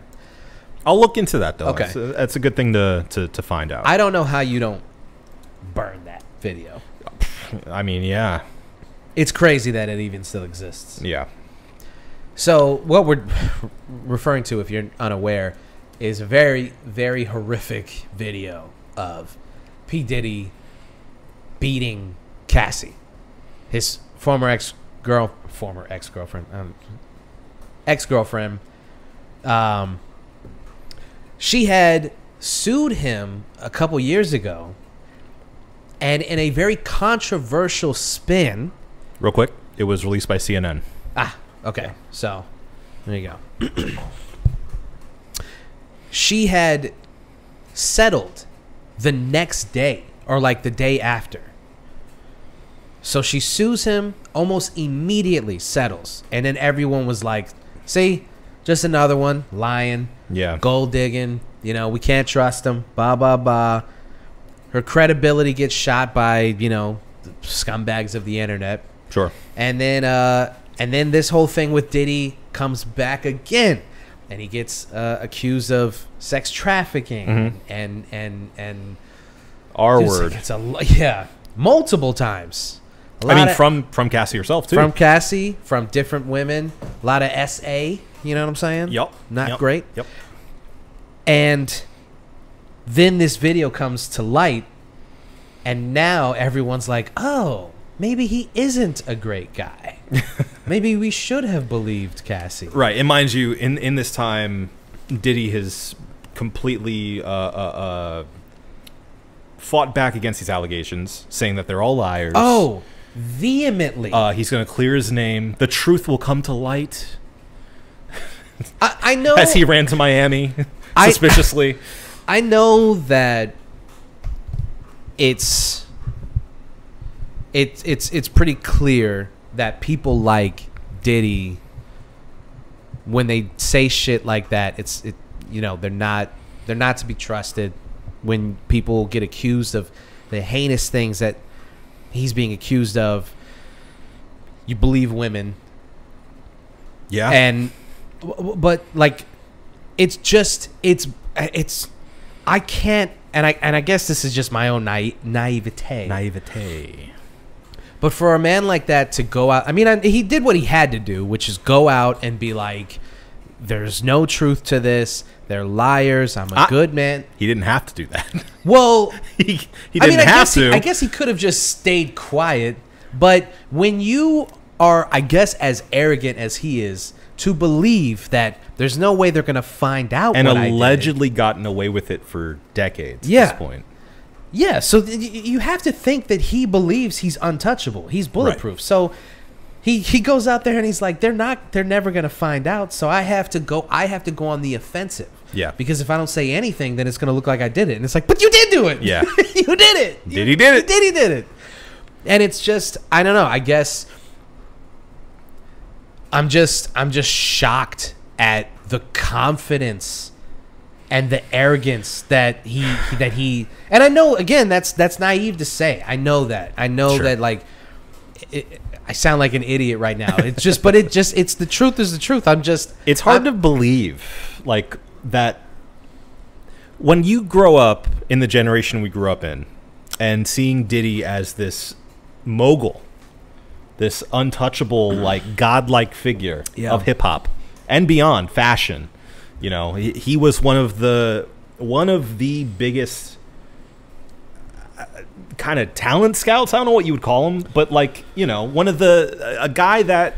I'll look into that though. Okay. That's a good thing to find out. I don't know how you don't burn that video. I mean, yeah. It's crazy that it even still exists. Yeah. So what we're referring to, if you're unaware, is a very, very horrific video of P. Diddy beating Cassie, his ex-girlfriend. She had sued him a couple years ago, and in a very controversial spin. Real quick, it was released by CNN. Okay, so there you go. She had settled the next day, or like the day after. So she sues him, almost immediately settles, and then everyone was like, see, just another one lying, gold digging, you know, we can't trust him, blah blah blah. Her credibility gets shot by, you know, the scumbags of the internet. Sure. And then this whole thing with Diddy comes back again, and he gets accused of sex trafficking and R word. It's multiple times. I mean, from Cassie herself too. From Cassie, from different women, a lot of SA. You know what I'm saying? Yep. Not great. Yep. And then this video comes to light, and now everyone's like, oh, maybe he isn't a great guy. Maybe we should have believed Cassie. Right. And mind you, in this time, Diddy has completely fought back against these allegations, saying that they're all liars. Oh, vehemently. He's going to clear his name. The truth will come to light. I know. As he ran to Miami, suspiciously. I know that it's pretty clear that people like Diddy, when they say shit like that, you know, they're not to be trusted. When people get accused of the heinous things that he's being accused of, you believe women. Yeah. But like, it's I can't, and I guess this is just my own naivete. But for a man like that to go out, I mean, he did what he had to do, which is go out and be like, there's no truth to this. They're liars. I'm a good man. He didn't have to do that. Well, he didn't have to. I guess he could have just stayed quiet. But when you are, I guess, as arrogant as he is, to believe that there's no way they're going to find out and what I did. allegedly gotten away with it for decades at this point. Yeah, so you have to think that he believes he's untouchable. He's bulletproof. Right. So he goes out there and he's like, they're never going to find out, so I have to go on the offensive. Yeah. Because if I don't say anything, then it's going to look like I did it. And it's like, but you did do it. Yeah. You did it. Diddy did it. Diddy did it. And it's just, I don't know, I guess I'm just shocked at the confidence and the arrogance that he and I know, again, that's naive to say. I know that that, like, I sound like an idiot right now. It's just, but it's the truth is the truth. It's hard to believe, like, that when you grow up in the generation we grew up in, and seeing Diddy as this mogul, this untouchable, like, godlike figure of hip hop and beyond, fashion. You know, he was one of the biggest kind of talent scouts. I don't know what you would call him, but, like, you know, a guy that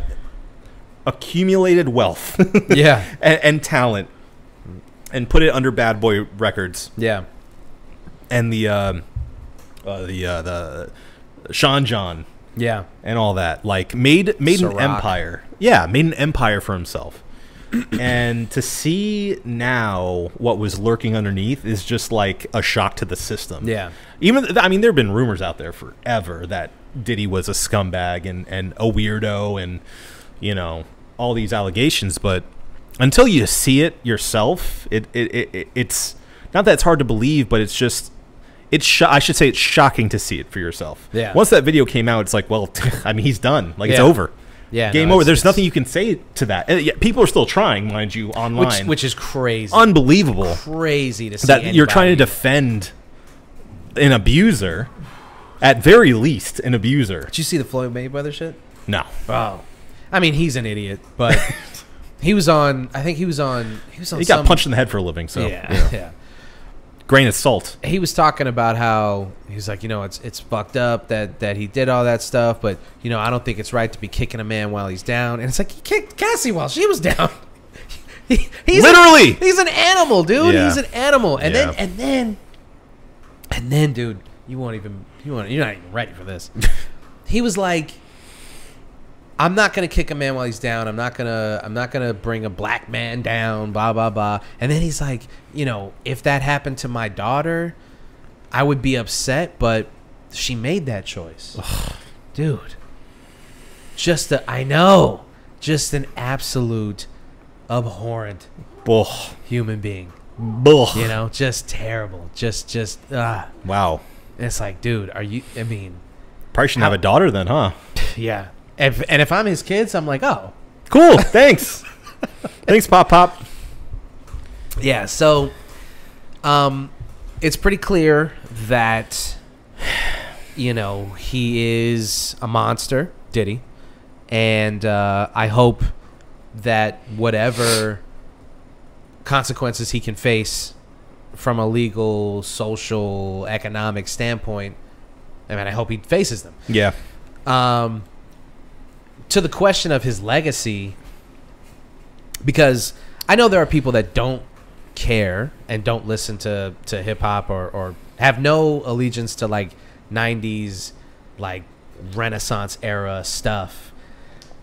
accumulated wealth, and talent, and put it under Bad Boy Records, and the Sean John, and all that, like, made an empire, made an empire for himself. And to see now what was lurking underneath is just like a shock to the system. Yeah. I mean, there have been rumors out there forever that Diddy was a scumbag and a weirdo and, you know, all these allegations. But until you see it yourself, it's not that it's hard to believe, but it's just, I should say it's shocking to see it for yourself. Yeah. Once that video came out, it's like, well, I mean, he's done. Like, it's over. Yeah, Game no, over. it's- There's it's- nothing you can say to that. And yeah, people are still trying, mind you, online. which is crazy. Unbelievable. Crazy to see That you're trying to anybody- defend an abuser, at very least, an abuser. Did you see the Floyd Mayweather shit? No. Oh, I mean, he's an idiot, but he was on. I think he was on. He was on. He got some- punched in the head for a living, so Yeah. grain of salt. He was talking about how he's like, it's fucked up that he did all that stuff, but I don't think it's right to be kicking a man while he's down. And it's like, he kicked Cassie while she was down. He's Literally! he's an animal, dude. Yeah. He's an animal. And Yeah. then, dude, you're not even ready for this. He was like, I'm not gonna kick a man while he's down. I'm not gonna bring a black man down. Blah blah blah. And then he's like, if that happened to my daughter, I would be upset, but she made that choice, dude. Just an absolute abhorrent Bull. human being. Bull. Just terrible. Just Wow. it's like, dude, are you? I mean, Probably shouldn't have a daughter then, huh? yeah. And if I'm his kids, I'm like, oh, Cool. Thanks. Thanks, Pop. yeah. So, it's pretty clear that he is a monster, Diddy, and I hope that whatever consequences he can face from a legal, social, economic standpoint, I hope he faces them. Yeah. To the question of his legacy, because I know there are people that don't care and don't listen to hip hop or have no allegiance to like 90s like Renaissance era stuff.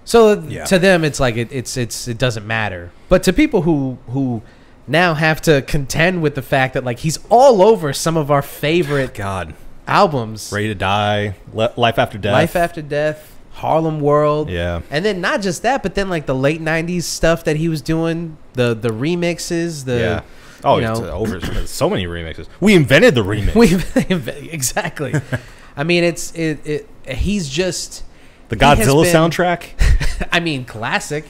So Yeah. to them it's like it doesn't matter. But to people who now have to contend with the fact that like he's all over some of our favorite God. albums, Ready to Die. Life After Death. Life After Death, Harlem World. Yeah. And then not just that, but then like the late 90s stuff that he was doing, the remixes, Yeah. Oh, you it's know. over. So many remixes. We invented the remix. exactly. I mean, he's just The he has Godzilla been- soundtrack. Classic.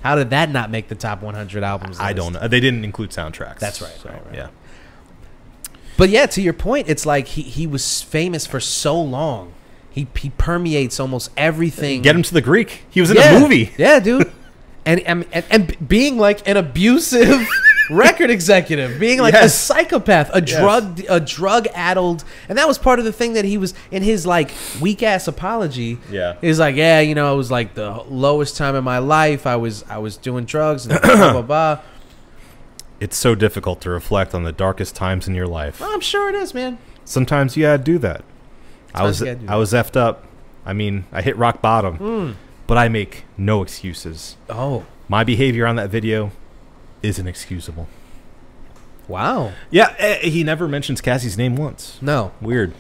How did that not make the top 100 albums? I list? don't know. They didn't include soundtracks. That's right, So, right. Yeah. But yeah, to your point, it's like he was famous for so long. He permeates almost everything. Get him to the Greek. He was in a movie. Yeah, dude. And being like an abusive record executive, being like a Yes. psychopath, a drug addled, and that was part of the thing that he was in his like weak ass apology. Yeah. He's like, yeah, it was like the lowest time in my life. I was doing drugs and blah blah blah. It's so difficult to reflect on the darkest times in your life. I'm sure it is, man. Sometimes you gotta do that. I was you gotta do I was effed up. I mean, I hit rock bottom. But I make no excuses. Oh, My behavior on that video is inexcusable. wow. Yeah, he never mentions Cassie's name once. No, Weird.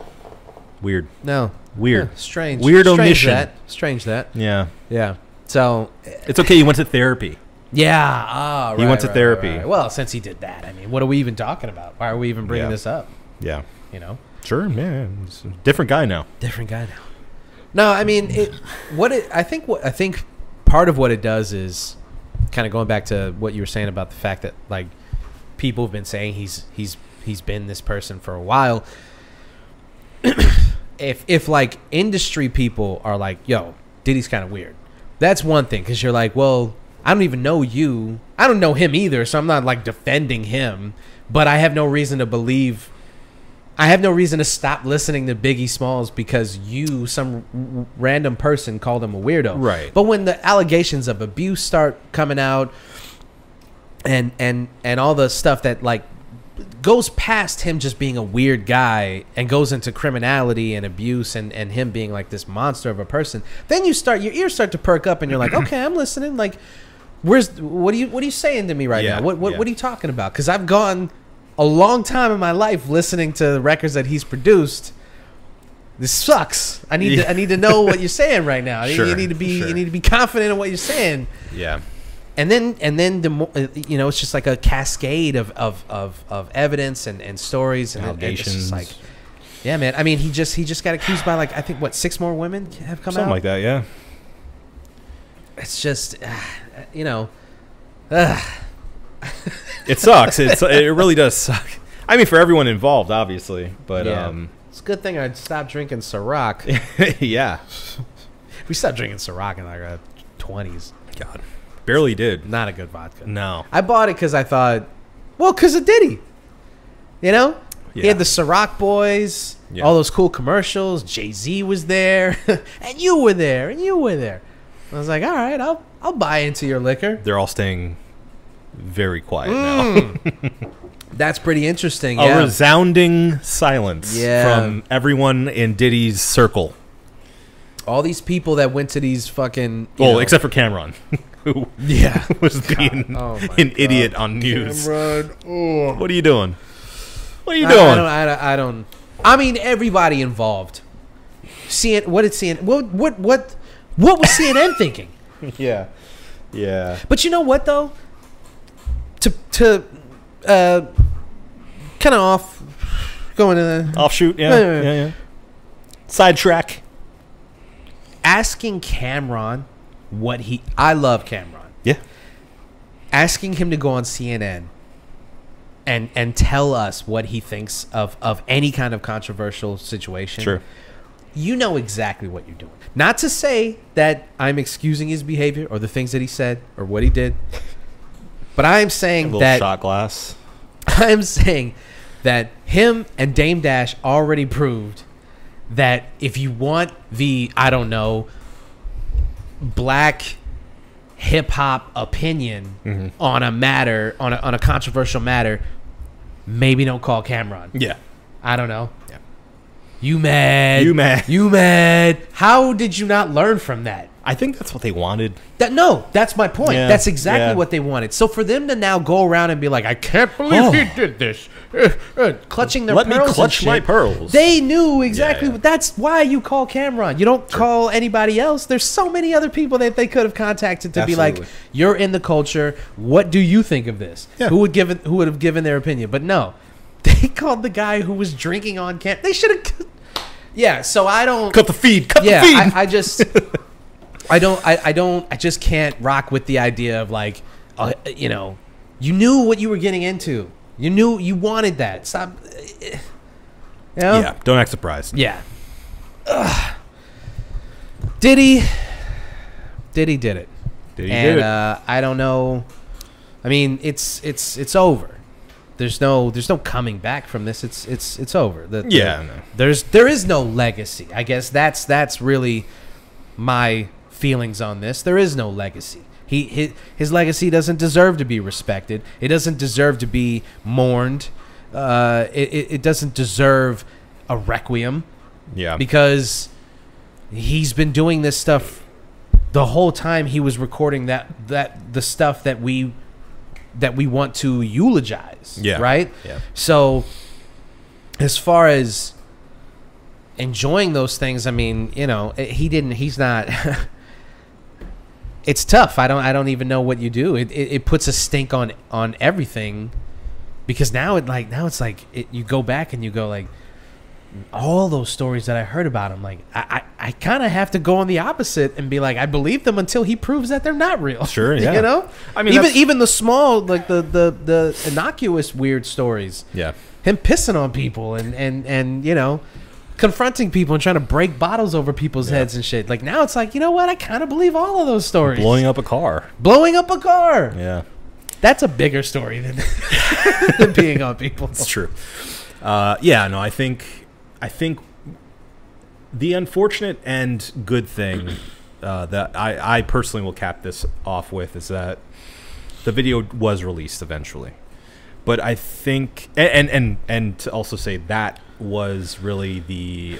no. Weird. Yeah, strange. Weird strange omission. Strange that. Yeah. Yeah. So, It's okay. You went to therapy. yeah. Ah, He went to therapy. Well, since he did that, I mean, what are we even talking about? Why are we even bringing Yeah. this up? Yeah. Sure. Sure, man. He's a different guy now. Different guy now. No, I mean, I think part of what it does is kind of going back to what you were saying about the fact that like people have been saying he's been this person for a while. If like industry people are like, yo, Diddy's kind of weird, that's one thing, because you're like, well, I don't even know you, I don't know him either, so I'm not like defending him, but I have no reason to believe. I have no reason to stop listening to Biggie Smalls because you, some random person, called him a weirdo. Right. But when the allegations of abuse start coming out, and all the stuff that like goes past him just being a weird guy and goes into criminality and abuse and him being like this monster of a person, then your ears start to perk up and you're like, okay, I'm listening. Like, what are you saying to me right Yeah, now? What yeah. are you talking about? Because I've gone a long time in my life listening to the records that he's produced. This sucks. I need to know what you're saying right now. Sure, you need to be sure. you need to be confident in what you're saying. Yeah. And then the more, it's just like a cascade of evidence and stories and it's Allegations. just like, yeah, man. I mean, he just got accused by like, I think 6 more women have come Something out. like that, yeah. it's just, you know, It sucks. It really does suck. I mean, for everyone involved, obviously, but it's a good thing I stopped drinking Ciroc. yeah. We stopped drinking Ciroc in like our 20s. God, barely did. Not a good vodka. No. I bought it because I thought, well, because of Diddy. You know? He Yeah. had the Ciroc boys, Yeah. all those cool commercials. Jay-Z was there, and you were there, and you were there. I was like, all right, I'll buy into your liquor. They're all staying very quiet now. That's pretty interesting. A Yeah. resounding silence from everyone in Diddy's circle. All these people that went to these fucking... Well, except for Cameron, who was being Oh my an God. idiot on news. Cameron, oh. What are you doing? What are you I doing? I don't. I mean, everybody involved. What did CNN? What was CNN thinking? Yeah. Yeah. But you know what though? To kind of off going to the Offshoot, yeah. Yeah. Yeah. Sidetrack. asking Cameron what he. I love Cameron. Yeah. Asking him to go on CNN and tell us what he thinks of any kind of controversial situation. Sure. You know exactly what you're doing. Not to say that I'm excusing his behavior or the things that he said or what he did, but I am A saying little that shot glass. I'm saying that him and Dame Dash already proved that if you want the, I don't know, black hip hop opinion on a matter, on a controversial matter, maybe don't call Cameron. Yeah. I don't know. Yeah. You mad? You mad. You mad? How did you not learn from that? I think that's what they wanted. No, that's my point. Yeah, That's exactly yeah. what they wanted. So for them to now go around and be like, I can't believe he did this, clutching their Let pearls me clutch and my shit. pearls. They knew exactly. Yeah. That's why you call Cameron. You don't call anybody else. There's so many other people that they could have contacted to be like, Absolutely. you're in the culture. What do you think of this? Yeah. Who would have given their opinion? But no, they called the guy who was drinking on camp. They should have. Yeah. So I don't. Cut the feed. Cut Yeah, the feed. I just, I just can't rock with the idea of like, you know, you knew what you were getting into. You knew you wanted that. Stop. You know? Yeah. Don't act surprised. Yeah. Ugh. Diddy did it. Diddy And did it. I don't know. I mean, it's over. There's no coming back from this. It's over. Yeah, no. There is no legacy. I guess that's really my feelings on this. There is no legacy. His legacy doesn't deserve to be respected. It doesn't deserve to be mourned. It doesn't deserve a requiem Yeah. because he's been doing this stuff the whole time he was recording the stuff that we want to eulogize. Yeah. Right? Yeah. So as far as enjoying those things, I mean, you know, he's not it's tough. I don't even know what you do. It puts a stink on everything because now it's like you go back and you go like all those stories that I heard about him, like I kind of have to go on the opposite and be like, I believe them until he proves that they're not real. Sure, yeah. You know? I mean, even the small, like the innocuous weird stories. Yeah. Him pissing on people and you know, confronting people and trying to break bottles over people's heads and shit. Like now it's like, you know what? I kind of believe all of those stories. Blowing up a car. Blowing up a car. Yeah. That's a bigger story than than being on people. It's true. Yeah, no, I think the unfortunate and good thing that I personally will cap this off with is that the video was released eventually. But I think and to also say that was really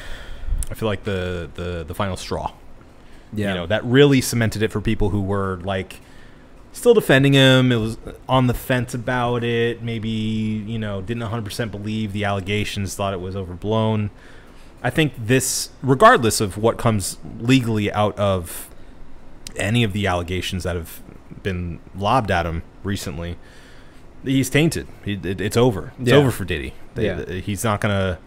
I feel like the final straw. Yeah. You know, that really cemented it for people who were like still defending him. It was on the fence about it. Maybe, you know, didn't 100% believe the allegations, thought it was overblown. I think this, regardless of what comes legally out of any of the allegations that have been lobbed at him recently, he's tainted. It's over. It's over for Diddy. He's not gonna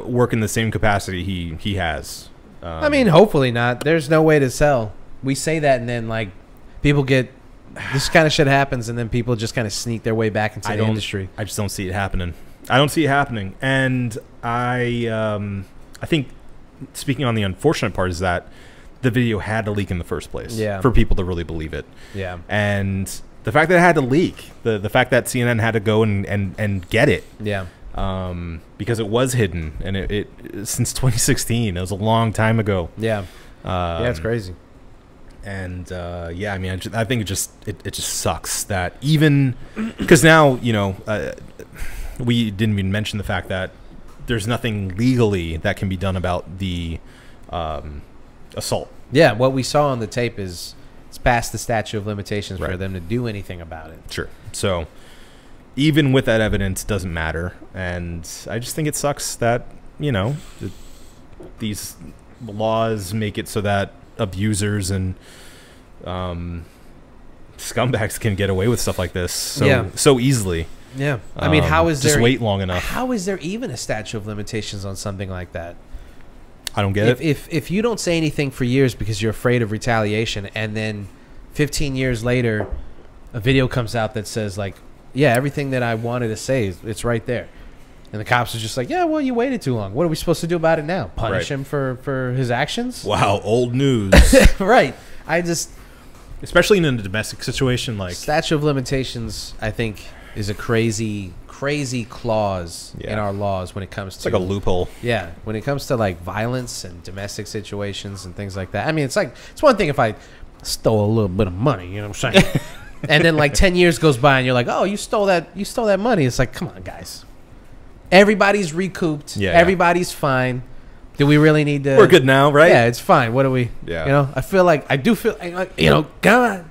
work in the same capacity he has. I mean, hopefully not. There's no way to sell we say that, and then like people get this kind of shit happens, and then people just kind of sneak their way back into the industry. I just don't see it happening. I don't see it happening, and I think speaking on the unfortunate part is that the video had to leak in the first place. Yeah. For people to really believe it. Yeah. And the fact that it had to leak, the fact that CNN had to go and get it. Yeah. Because it was hidden, and it since 2016, it was a long time ago. Yeah. Yeah, it's crazy. And yeah, I mean, I think it just sucks that even because now, you know, we didn't even mention the fact that there's nothing legally that can be done about the assault. Yeah, what we saw on the tape is it's past the statute of limitations for Right. them to do anything about it. Sure. So even with that evidence, it doesn't matter. And I just think it sucks that, you know, these laws make it so that abusers and scumbags can get away with stuff like this so easily. Yeah. I mean, how is there just wait long enough? How is there even a statute of limitations on something like that? I don't get it. If you don't say anything for years because you're afraid of retaliation, and then 15 years later a video comes out that says like, yeah, everything that I wanted to say it's right there, and the cops are just like, yeah, well, you waited too long. What are we supposed to do about it now? Punish Right. him for his actions? Wow, old news. Right. I just Especially in a domestic situation, like statute of limitations, I think, is a crazy clause in our laws when it comes to it's like a loophole. Yeah, when it comes to like violence and domestic situations and things like that. I mean, it's one thing if I stole a little bit of money, you know what I'm saying? And then like 10 years goes by and you're like, oh, you stole that money. It's like, come on, guys. Everybody's recouped. Yeah. Everybody's fine. Do we really need to? We're good now, right? Yeah, it's fine. What do we? Yeah. You know, I do feel like, you know, God,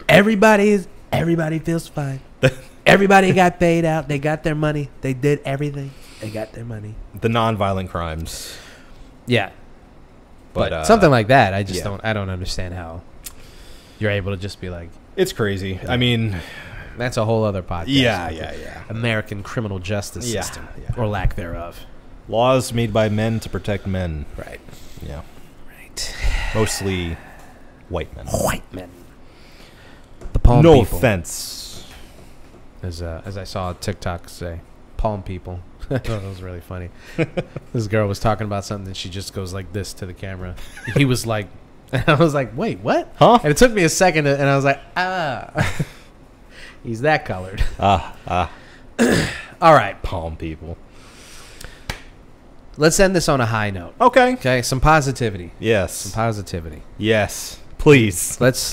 everybody feels fine. Everybody got paid out. They got their money. They did everything. They got their money. The non-violent crimes. Yeah. But something like that, I just yeah. I don't understand how you're able to just be like, It's crazy. I mean, that's a whole other podcast. yeah. American criminal justice Yeah, system, yeah. or lack thereof. Laws made by men to protect men. Right. Yeah. Right. Mostly white men. White men. The palm No people. offense. As I saw TikTok say, palm people. That was really funny. This girl was talking about something and she just goes like this to the camera. He was like, and I was like, wait, what? Huh? And it took me a second and I was like, he's that colored. All right. Palm people. Let's end this on a high note. Okay. Okay, some positivity. Yes. Some positivity. Yes. Please. Let's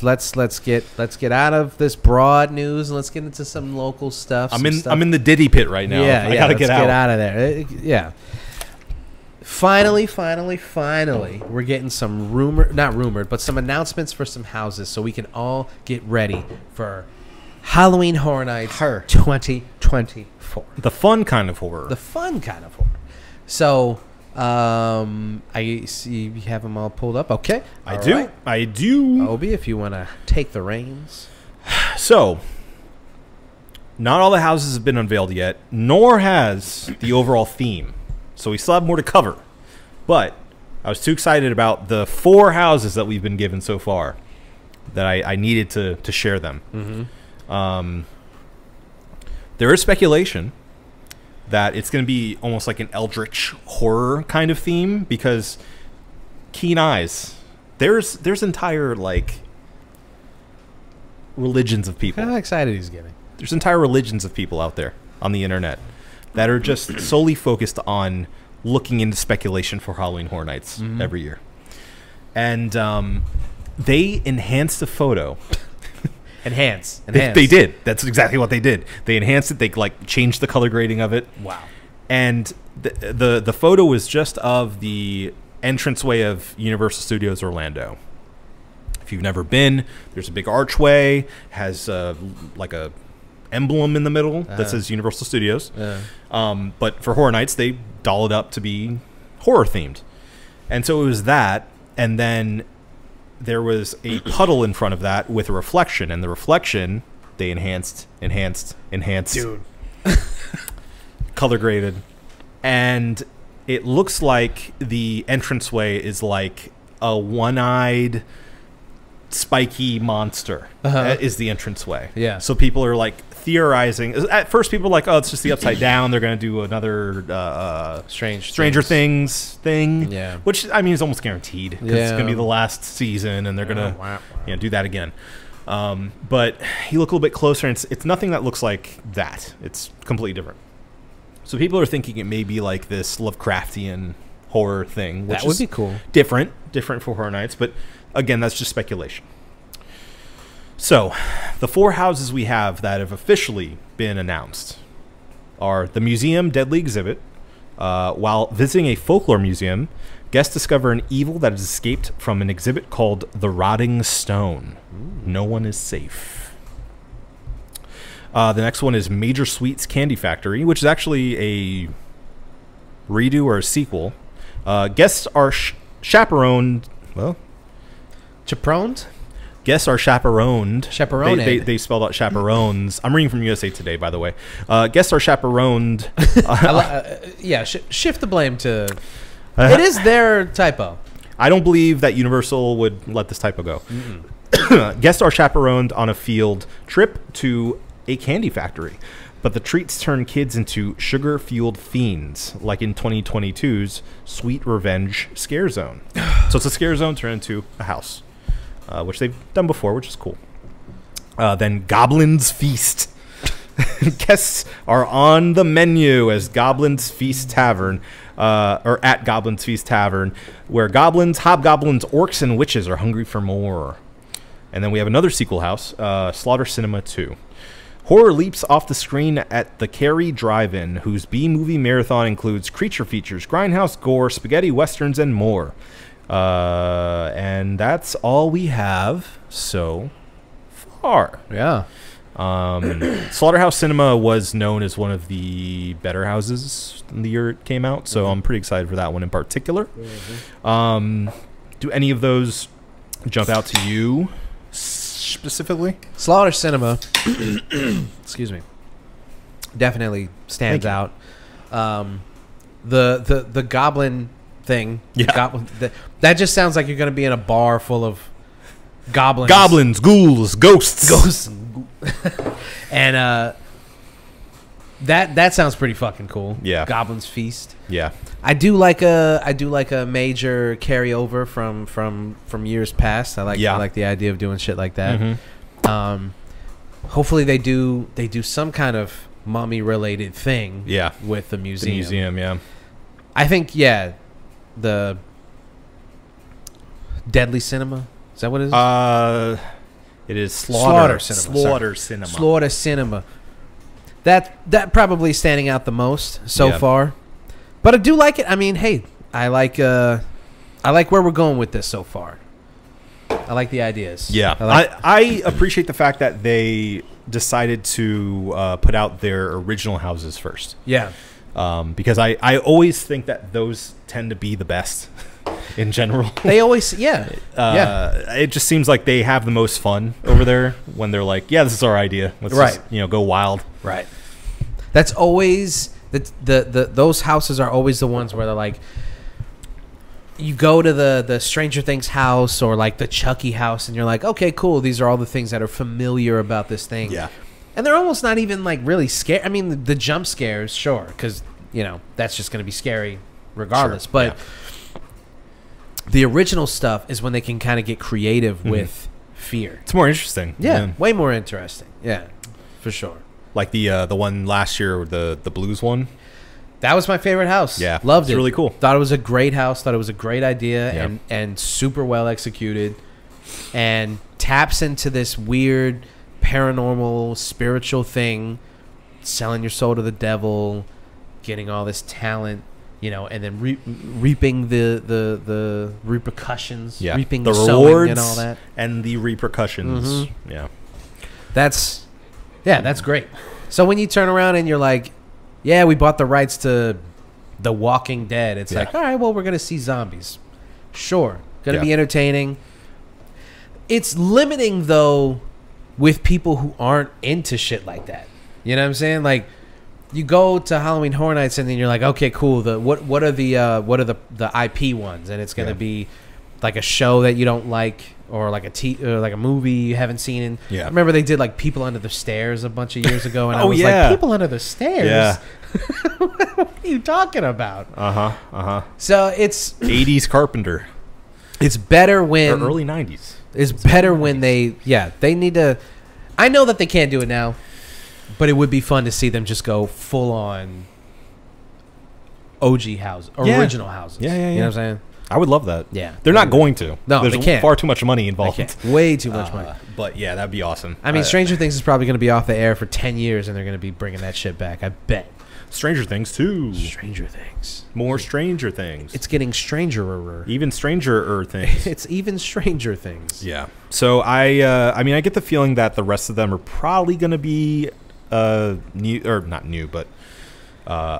get out of this broad news and let's get into some local stuff. I'm in the Diddy pit right now. Yeah, I gotta let's get out. of there. Yeah. Finally, we're getting some not rumored, but some announcements for some houses so we can all get ready for Halloween Horror Nights 2024. The fun kind of horror. The fun kind of horror. So, I see you have them all pulled up. Okay. I All do. right. I do. Obi, if you want to take the reins. So, not all the houses have been unveiled yet, nor has the overall theme. So we still have more to cover. But I was too excited about the 4 houses that we've been given so far that I needed to share them. Mm-hmm. There is speculation that it's going to be almost like an eldritch horror kind of theme because keen eyes. There's entire like religions of people. How excited he's getting. There's entire religions of people out there on the internet that are just solely focused on looking into speculation for Halloween Horror Nights every year. And they enhanced the photo. Enhance. They did. That's exactly what they did. They enhanced it. They like changed the color grading of it. Wow. And the photo was just of the entranceway of Universal Studios Orlando. If you've never been, there's a big archway, has like a emblem in the middle that says Universal Studios. But for Horror Nights, they doll it up to be horror themed. And so it was that, and then there was a puddle in front of that with a reflection, and the reflection they enhanced, Dude. color graded, and it looks like the entranceway is like a one-eyed spiky monster is the entranceway. Yeah. So people are like theorizing. At first, people are like, "Oh, it's just the upside down. They're going to do another Stranger Things thing." Yeah. Which I mean is almost guaranteed because it's going to be the last season, and they're going to do that again. But you look a little bit closer, and it's nothing that looks like that. It's completely different. So people are thinking it may be like this Lovecraftian horror thing, which that would be cool. Different for Horror Nights, but again, that's just speculation. So, the 4 houses we have that have officially been announced are the museum Deadly Exhibit. While visiting a folklore museum, guests discover an evil that has escaped from an exhibit called the Rotting Stone. No one is safe. The next one is Major Sweets Candy Factory, which is actually a redo or a sequel. Guests are chaperoned. Well, Chaperoned? Guests are chaperoned. Chaperoned. They spelled out chaperones. I'm reading from USA Today, by the way. Guests are chaperoned. Shift the blame to... It is their typo. I don't believe that Universal would let this typo go. Guests are chaperoned on a field trip to a candy factory, but the treats turn kids into sugar-fueled fiends, like in 2022's Sweet Revenge Scare Zone. So it's a scare zone turned into a house, which they've done before, which is cool. Then Goblin's Feast. Guests are on the menu as Goblin's Feast Tavern, or at Goblin's Feast Tavern, where goblins, hobgoblins, orcs, and witches are hungry for more. And then we have another sequel house, Slaughter Cinema 2. Horror leaps off the screen at the Cary Drive-In, whose B-movie marathon includes creature features, grindhouse gore, spaghetti westerns, and more. And that's all we have so far. Yeah. Slaughterhouse Cinema was known as one of the better houses in the year it came out, so I'm pretty excited for that one in particular. Do any of those jump out to you specifically? Slaughter Cinema, excuse me, definitely stands out. The goblin thing, that just sounds like you're going to be in a bar full of goblins, ghouls, ghosts, and that sounds pretty fucking cool. Yeah, Goblin's Feast. Yeah, I do like a major carryover from years past. I like the idea of doing shit like that. Hopefully they do some kind of mummy related thing. Yeah, with the museum. The museum, yeah. I think the Deadly Cinema. Is that what it is? It is Slaughter Cinema. Slaughter Cinema. That probably standing out the most so far. But I do like it. I mean, hey, I like where we're going with this so far. I like the ideas. Yeah. I appreciate the fact that they decided to put out their original houses first. Yeah. Because I always think that those tend to be the best in general. They always, It just seems like they have the most fun over there when they're like, yeah, this is our idea. Let's just, go wild. Right. That's always those houses are always the ones where they're like, you go to the Stranger Things house or like the Chucky house and you're like, okay, cool. These are all the things that are familiar about this thing. Yeah. And they're almost not even like really scary. I mean, the jump scares, sure, because that's just going to be scary regardless. Sure, but the original stuff is when they can kind of get creative with fear. It's more interesting. Yeah, way more interesting. Yeah, for sure. Like the one last year, the blues one. That was my favorite house. Yeah, loved it. Really cool. Thought it was a great house. Thought it was a great idea and super well executed, and taps into this weird paranormal spiritual thing, selling your soul to the devil, getting all this talent, and then reaping the repercussions, reaping the rewards and all that, and the repercussions. Yeah, that's great. So when you turn around and you're like, yeah, we bought the rights to The Walking Dead, it's like, all right, well, we're gonna see zombies, sure, gonna be entertaining. It's limiting though with people who aren't into shit like that. You know what I'm saying? Like, you go to Halloween Horror Nights and then you're like, okay, cool. What are the IP ones? And it's gonna be like a show that you don't like, or like like a movie you haven't seen. And Yeah. I remember they did like People Under the Stairs a bunch of years ago, and I Oh, was yeah. like, People Under the Stairs? Yeah. What are you talking about? So it's 80s Carpenter. it's better Or when early 90s. it's better when they need to. I know that they can't do it now, but it would be fun to see them just go full on OG houses, original houses. Yeah, yeah, You know yeah. what I'm saying? I would love that. Yeah. They're not going to. No, There's they can't. far too much money I involved. can't. Way too much money. But yeah, that'd be awesome. I mean, Stranger Things is probably going to be off the air for 10 years, and they're going to be bringing that shit back. I bet. Stranger Things too. Stranger Things. More Stranger Things. It's getting stranger-er. Even stranger things. It's even Stranger Things. Yeah. So I mean, I get the feeling that the rest of them are probably going to be new, or not new, but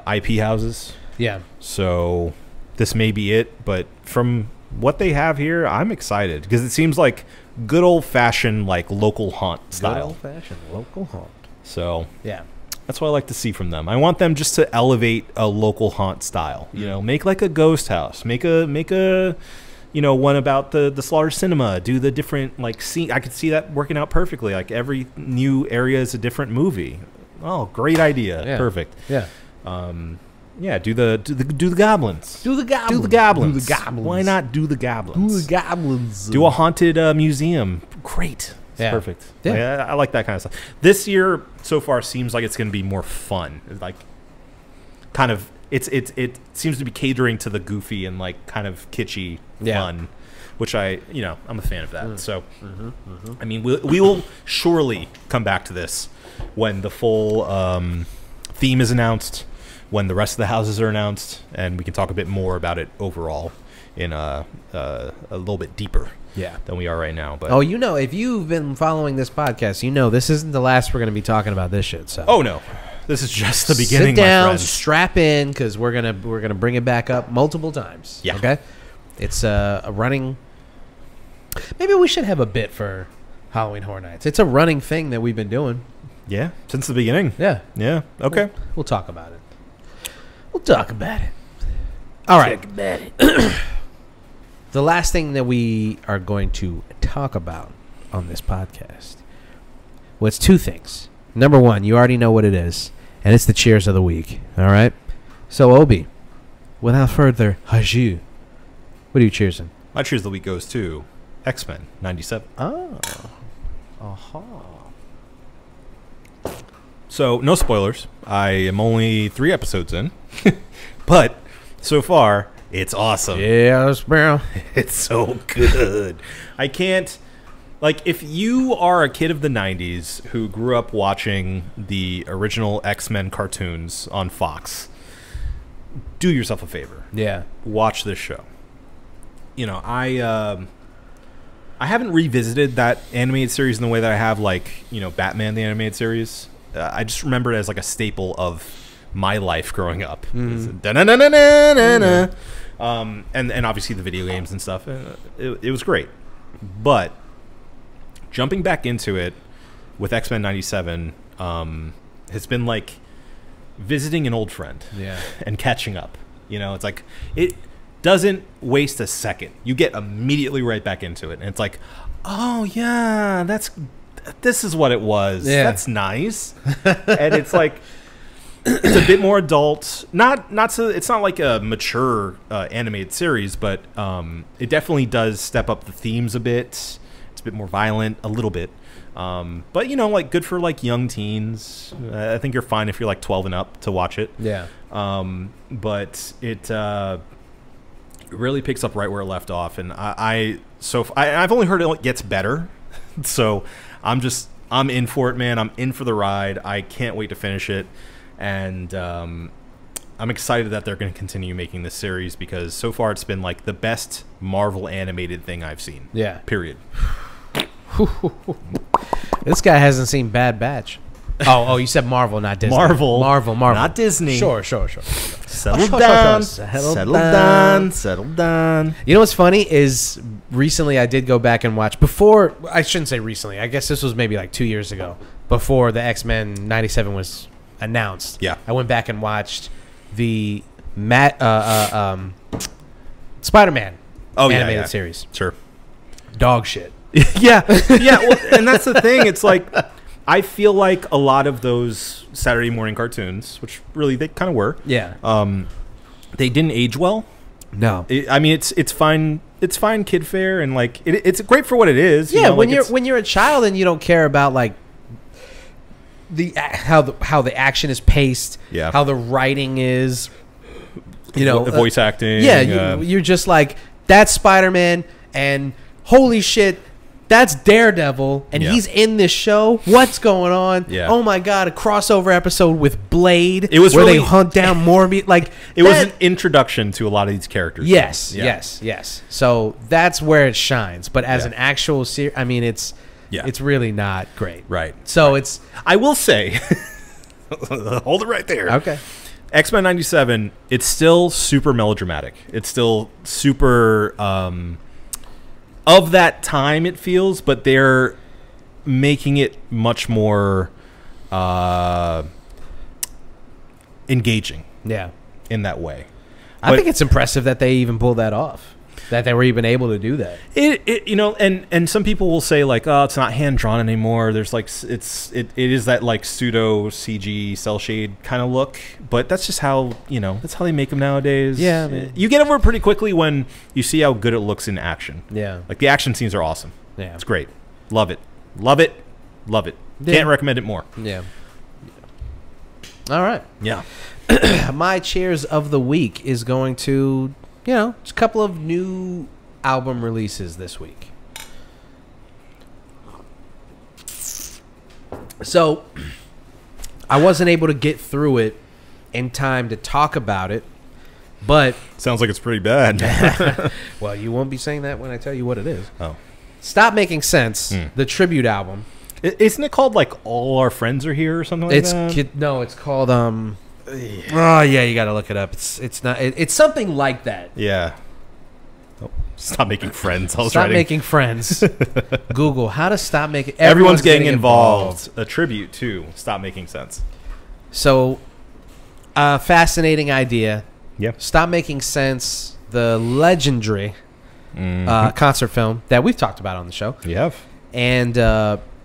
IP houses. Yeah. So this may be it, but from what they have here, I'm excited because it seems like good old-fashioned like local haunt Good style. old-fashioned local haunt. So Yeah. that's what I like to see from them. I want them just to elevate a local haunt style. You know, make like a ghost house. Make a you know, one about the Slaughter Cinema. Do the different like scene. I could see that working out perfectly. Like every new area is a different movie. Oh, great idea. Yeah. Perfect. Yeah. Yeah, do the goblins. Do the goblins. Do the goblins. Do the goblins. Why not do the goblins? Do the goblins. Do a haunted museum. Great. It's Yeah. perfect. Yeah. Like, I like that kind of stuff. This year so far seems like it's going to be more fun. Like, kind of, it seems to be catering to the goofy and like kind of kitschy fun, which I'm a fan of that. So, I mean, we will surely come back to this when the full theme is announced, when the rest of the houses are announced, and we can talk a bit more about it overall in a little bit deeper than we are right now. But if you've been following this podcast, this isn't the last we're going to be talking about this shit. So no, this is just the beginning. Sit down, my friends. strap in, because we're gonna bring it back up multiple times. Yeah. Okay. It's a running. Maybe we should have a bit for Halloween Horror Nights. It's a running thing that we've been doing. Yeah, since the beginning. Yeah. Yeah. Okay. We'll talk about it. We'll talk about it. All right. Talk about it. The last thing that we are going to talk about on this podcast, well, it's two things. Number one, you already know what it is, and it's the cheers of the week. All right? So, Obi, without further ado, what are you cheersing? My cheers of the week goes to X-Men 97. Oh. Aha. So, no spoilers. I am only 3 episodes in. But, so far, it's awesome. Yes, bro. It's so good. I can't... Like, if you are a kid of the 90s who grew up watching the original X-Men cartoons on Fox, do yourself a favor. Yeah. Watch this show. I haven't revisited that animated series in the way that I have, like, Batman the animated series. I just remember it as like a staple of my life growing up. And obviously the video games and stuff. It was great. But jumping back into it with X-Men 97 has been like visiting an old friend. Yeah. And catching up. It's like it doesn't waste a second. You get immediately right back into it. And it's like, oh yeah, this is what it was. Yeah. That's nice. And it's like it's a bit more adult. Not so it's not like a mature animated series, but it definitely does step up the themes a bit. It's a bit more violent, a little bit. But like good for like young teens. I think you're fine if you're like 12 and up to watch it. Yeah. But it really picks up right where it left off, and I've only heard it gets better. So I'm in for it, man. I'm in for the ride. I can't wait to finish it, and I'm excited that they're going to continue making this series because so far it's been like the best Marvel animated thing I've seen. Yeah. Period. This guy hasn't seen Bad Batch. Oh, you said Marvel, not Disney. Marvel, Not Disney. Sure. Settle Sure. down. Settle Settle down. You know what's funny is recently I did go back and watch before. I shouldn't say recently. I guess this was maybe like 2 years ago, before the X-Men 97 was announced. Yeah. I went back and watched the Spider-Man animated series. Sure. Dog shit. yeah. Well, and that's the thing. It's like I feel like a lot of those Saturday morning cartoons, which really they kind of were, they didn't age well. No, I mean it's fine. It's fine kid fare, and like it's great for what it is. Yeah, you know, when you're a child and you don't care about like how the action is paced, how the writing is, you know, the voice acting. Yeah, you're just like that's Spider-Man, and holy shit, that's Daredevil, and he's in this show. What's going on? Yeah. Oh my god, a crossover episode with Blade. It was where really, they hunt down Morbius. Like it was an introduction to a lot of these characters. Yes, yes. So that's where it shines. But as an actual series, I mean, it's really not great. Right. So it's. I will say, hold it right there. Okay. X-Men 97. It's still super melodramatic. It's still super. Of that time, it feels, but they're making it much more engaging. Yeah, in that way. I think it's impressive that they even pulled that off. That they were even able to do that. It you know, and some people will say like, oh, it's not hand drawn anymore. There's like it is that like pseudo CG cell shade kind of look, but that's just how that's how they make them nowadays. Yeah, I mean, you get over it pretty quickly when you see how good it looks in action. Yeah, like the action scenes are awesome. Yeah, it's great. Love it. Can't recommend it more. Yeah. All right. Yeah. My cheers of the week is going to. Just a couple of new album releases this week. So, I wasn't able to get through it in time to talk about it, but... Sounds like it's pretty bad. Well, you won't be saying that when I tell you what it is. Oh. Stop Making Sense, the tribute album. Isn't it called, like, All Our Friends Are Here or something like that? No, it's called... Oh yeah, you got to look it up. It's not. It's something like that. Yeah. Oh, stop making friends. Stop making friends. Google how to stop making. Everyone's getting involved. A tribute to Stop Making Sense. So, fascinating idea. Yeah. Stop Making Sense. The legendary concert film that we've talked about on the show. You have. And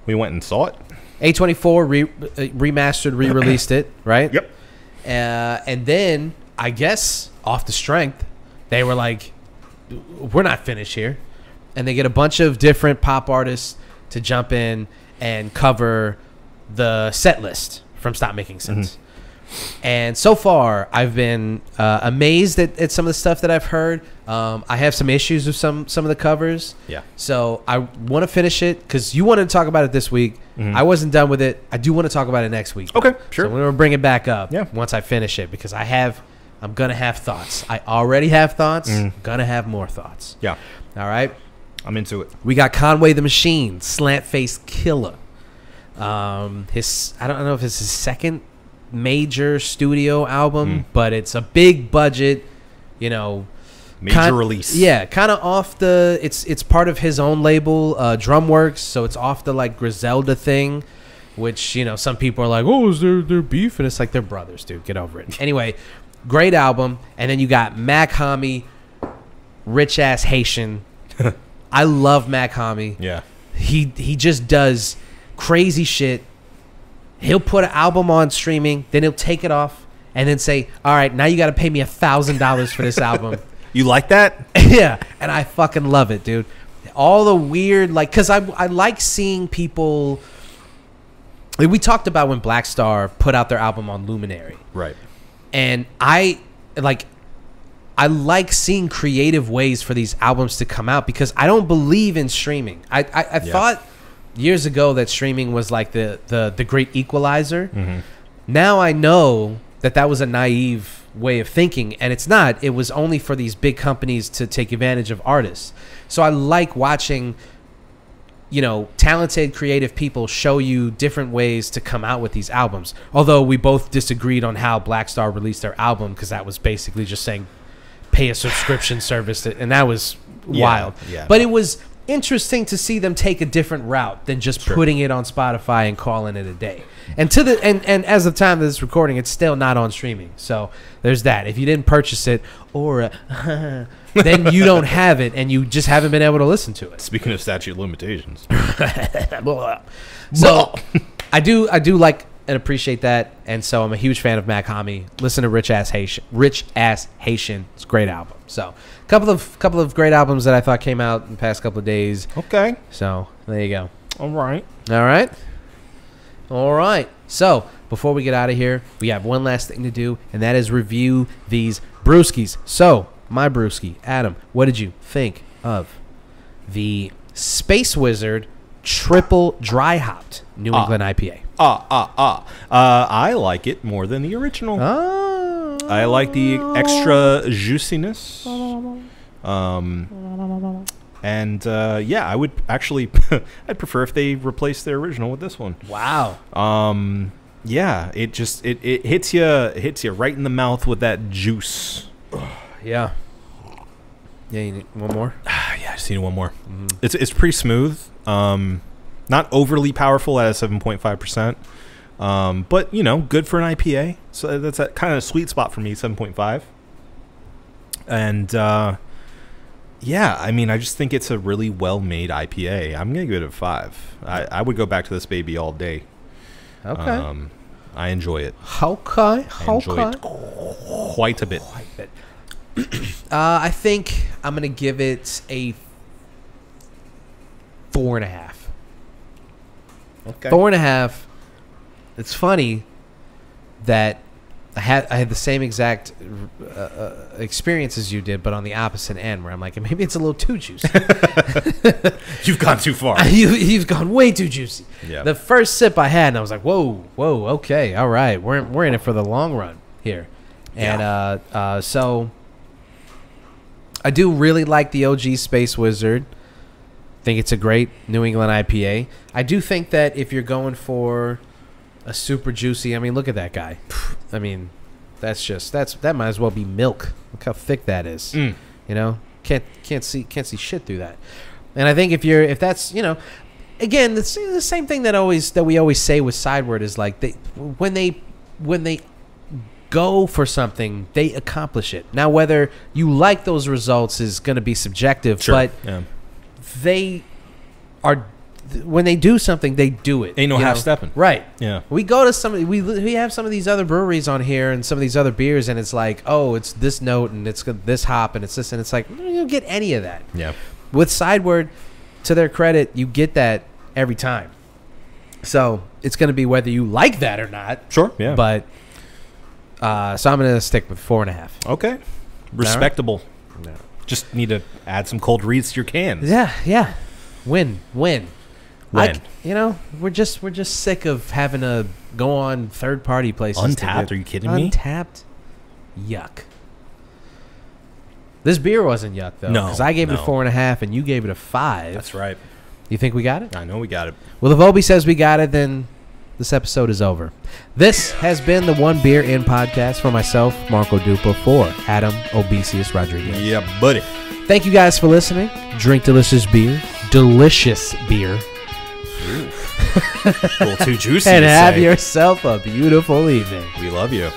we went and saw it. A24 remastered, re-released it. Right. Yep. And then, I guess, off the strength, they were like, we're not finished here. And they get a bunch of different pop artists to jump in and cover the set list from Stop Making Sense. And so far, I've been amazed at some of the stuff that I've heard. I have some issues with some of the covers. Yeah. So I want to finish it because you wanted to talk about it this week. I wasn't done with it. I do want to talk about it next week. Okay, sure. So we're going to bring it back up Yeah. once I finish it because I'm going to have thoughts. I already have thoughts. Going to have more thoughts. Yeah. All right. I'm into it. We got Conway the Machine, Slant Face Killer. I don't know if it's his second major studio album, but it's a big budget, major release. Yeah, kind of off the. It's part of his own label, Drumworks, so it's off the like Griselda thing, which some people are like, oh, is there beef? And it's like they're brothers, dude. Get over it. Anyway, great album, and then you got Mac Homie, rich ass Haitian. I love Mac Homie. Yeah, he just does crazy shit. He'll put an album on streaming, then he'll take it off, and then say, all right, now you got to pay me $1,000 for this album. You like that? Yeah, and I fucking love it, dude. All the weird, like, because I like seeing people, like we talked about when Black Star put out their album on Luminary. Right. And I like seeing creative ways for these albums to come out because I don't believe in streaming. I thought years ago that streaming was like the great equalizer. Now I know that was a naive way of thinking, and it's not. It was only for these big companies to take advantage of artists. So I like watching talented creative people show you different ways to come out with these albums, although we both disagreed on how Black Star released their album because that was basically just saying pay a subscription service, and that was wild. But it was interesting to see them take a different route than just putting it on Spotify and calling it a day. And and as of the time of this recording, it's still not on streaming. So there's that. If you didn't purchase it, or then you don't have it, and you just haven't been able to listen to it. Speaking of statute of limitations. So I do like and appreciate that, and so I'm a huge fan of Mac Hami. Listen to Rich Ass Haitian. It's a great album. So couple of great albums that I thought came out in the past couple of days. Okay. So there you go. All right. All right. So before we get out of here, we have one last thing to do, and that is review these brewskis. So my brewski, Adam, what did you think of the Space Wizard triple dry hopped New England IPA? I like it more than the original. I like the extra juiciness. And yeah, I would actually I'd prefer if they replaced their original with this one. Wow. Yeah, it just it hits you right in the mouth with that juice. Yeah. Yeah, you need one more? Yeah, I just need one more. Mm-hmm. It's pretty smooth. Not overly powerful at a 7.5%. But, you know, good for an IPA. So that's a kind of a sweet spot for me, 7.5. And yeah, I mean, I just think it's a really well-made IPA. I'm going to give it a 5. I would go back to this baby all day. Okay. I enjoy it. Okay. I enjoy it quite a bit. I think I'm going to give it a 4.5. Okay. 4.5. It's funny that I had the same exact experience as you did, but on the opposite end, where I'm like, maybe it's a little too juicy. You've gone too far. You've gone way too juicy. Yeah. The first sip I had, and I was like, whoa, okay, all right, we're in it for the long run here, and so I do really like the OG Space Wizard. Think it's a great New England IPA. I do think that if you're going for a super juicy, I mean, look at that guy. I mean, that might as well be milk. Look how thick that is. You know, can't see shit through that. And I think if that's, you know, again, the same thing that we always say with Sideward is like when they go for something, they accomplish it. Now, whether you like those results is going to be subjective, sure. but they are. When they do something, they do it. Ain't no half stepping. Right. Yeah. We go to we have some of these other breweries on here and some of these other beers, and it's like, oh, it's this note and it's this hop and it's this, and it's like, you don't get any of that. Yeah. With Sideward, to their credit, you get that every time. So it's going to be whether you like that or not. Sure. Yeah. But so I'm going to stick with 4.5. Okay. Respectable. Right. No. Just need to add some cold reeds to your cans. Yeah. Win. When? You know, we're just sick of having to go on third-party places. Untapped? Are you kidding me? Untapped? Yuck. This beer wasn't yuck, though. No. Because I gave it a 4.5 and you gave it a 5. That's right. You think we got it? I know we got it. Well, if Obi says we got it, then this episode is over. This has been the One Beer In podcast for myself, Marco Dupa, for Adam Obesius Rodriguez. Yeah, buddy. Thank you guys for listening. Drink delicious beer. Delicious beer. A little too juicy. And to have say. yourself a beautiful evening. We love you.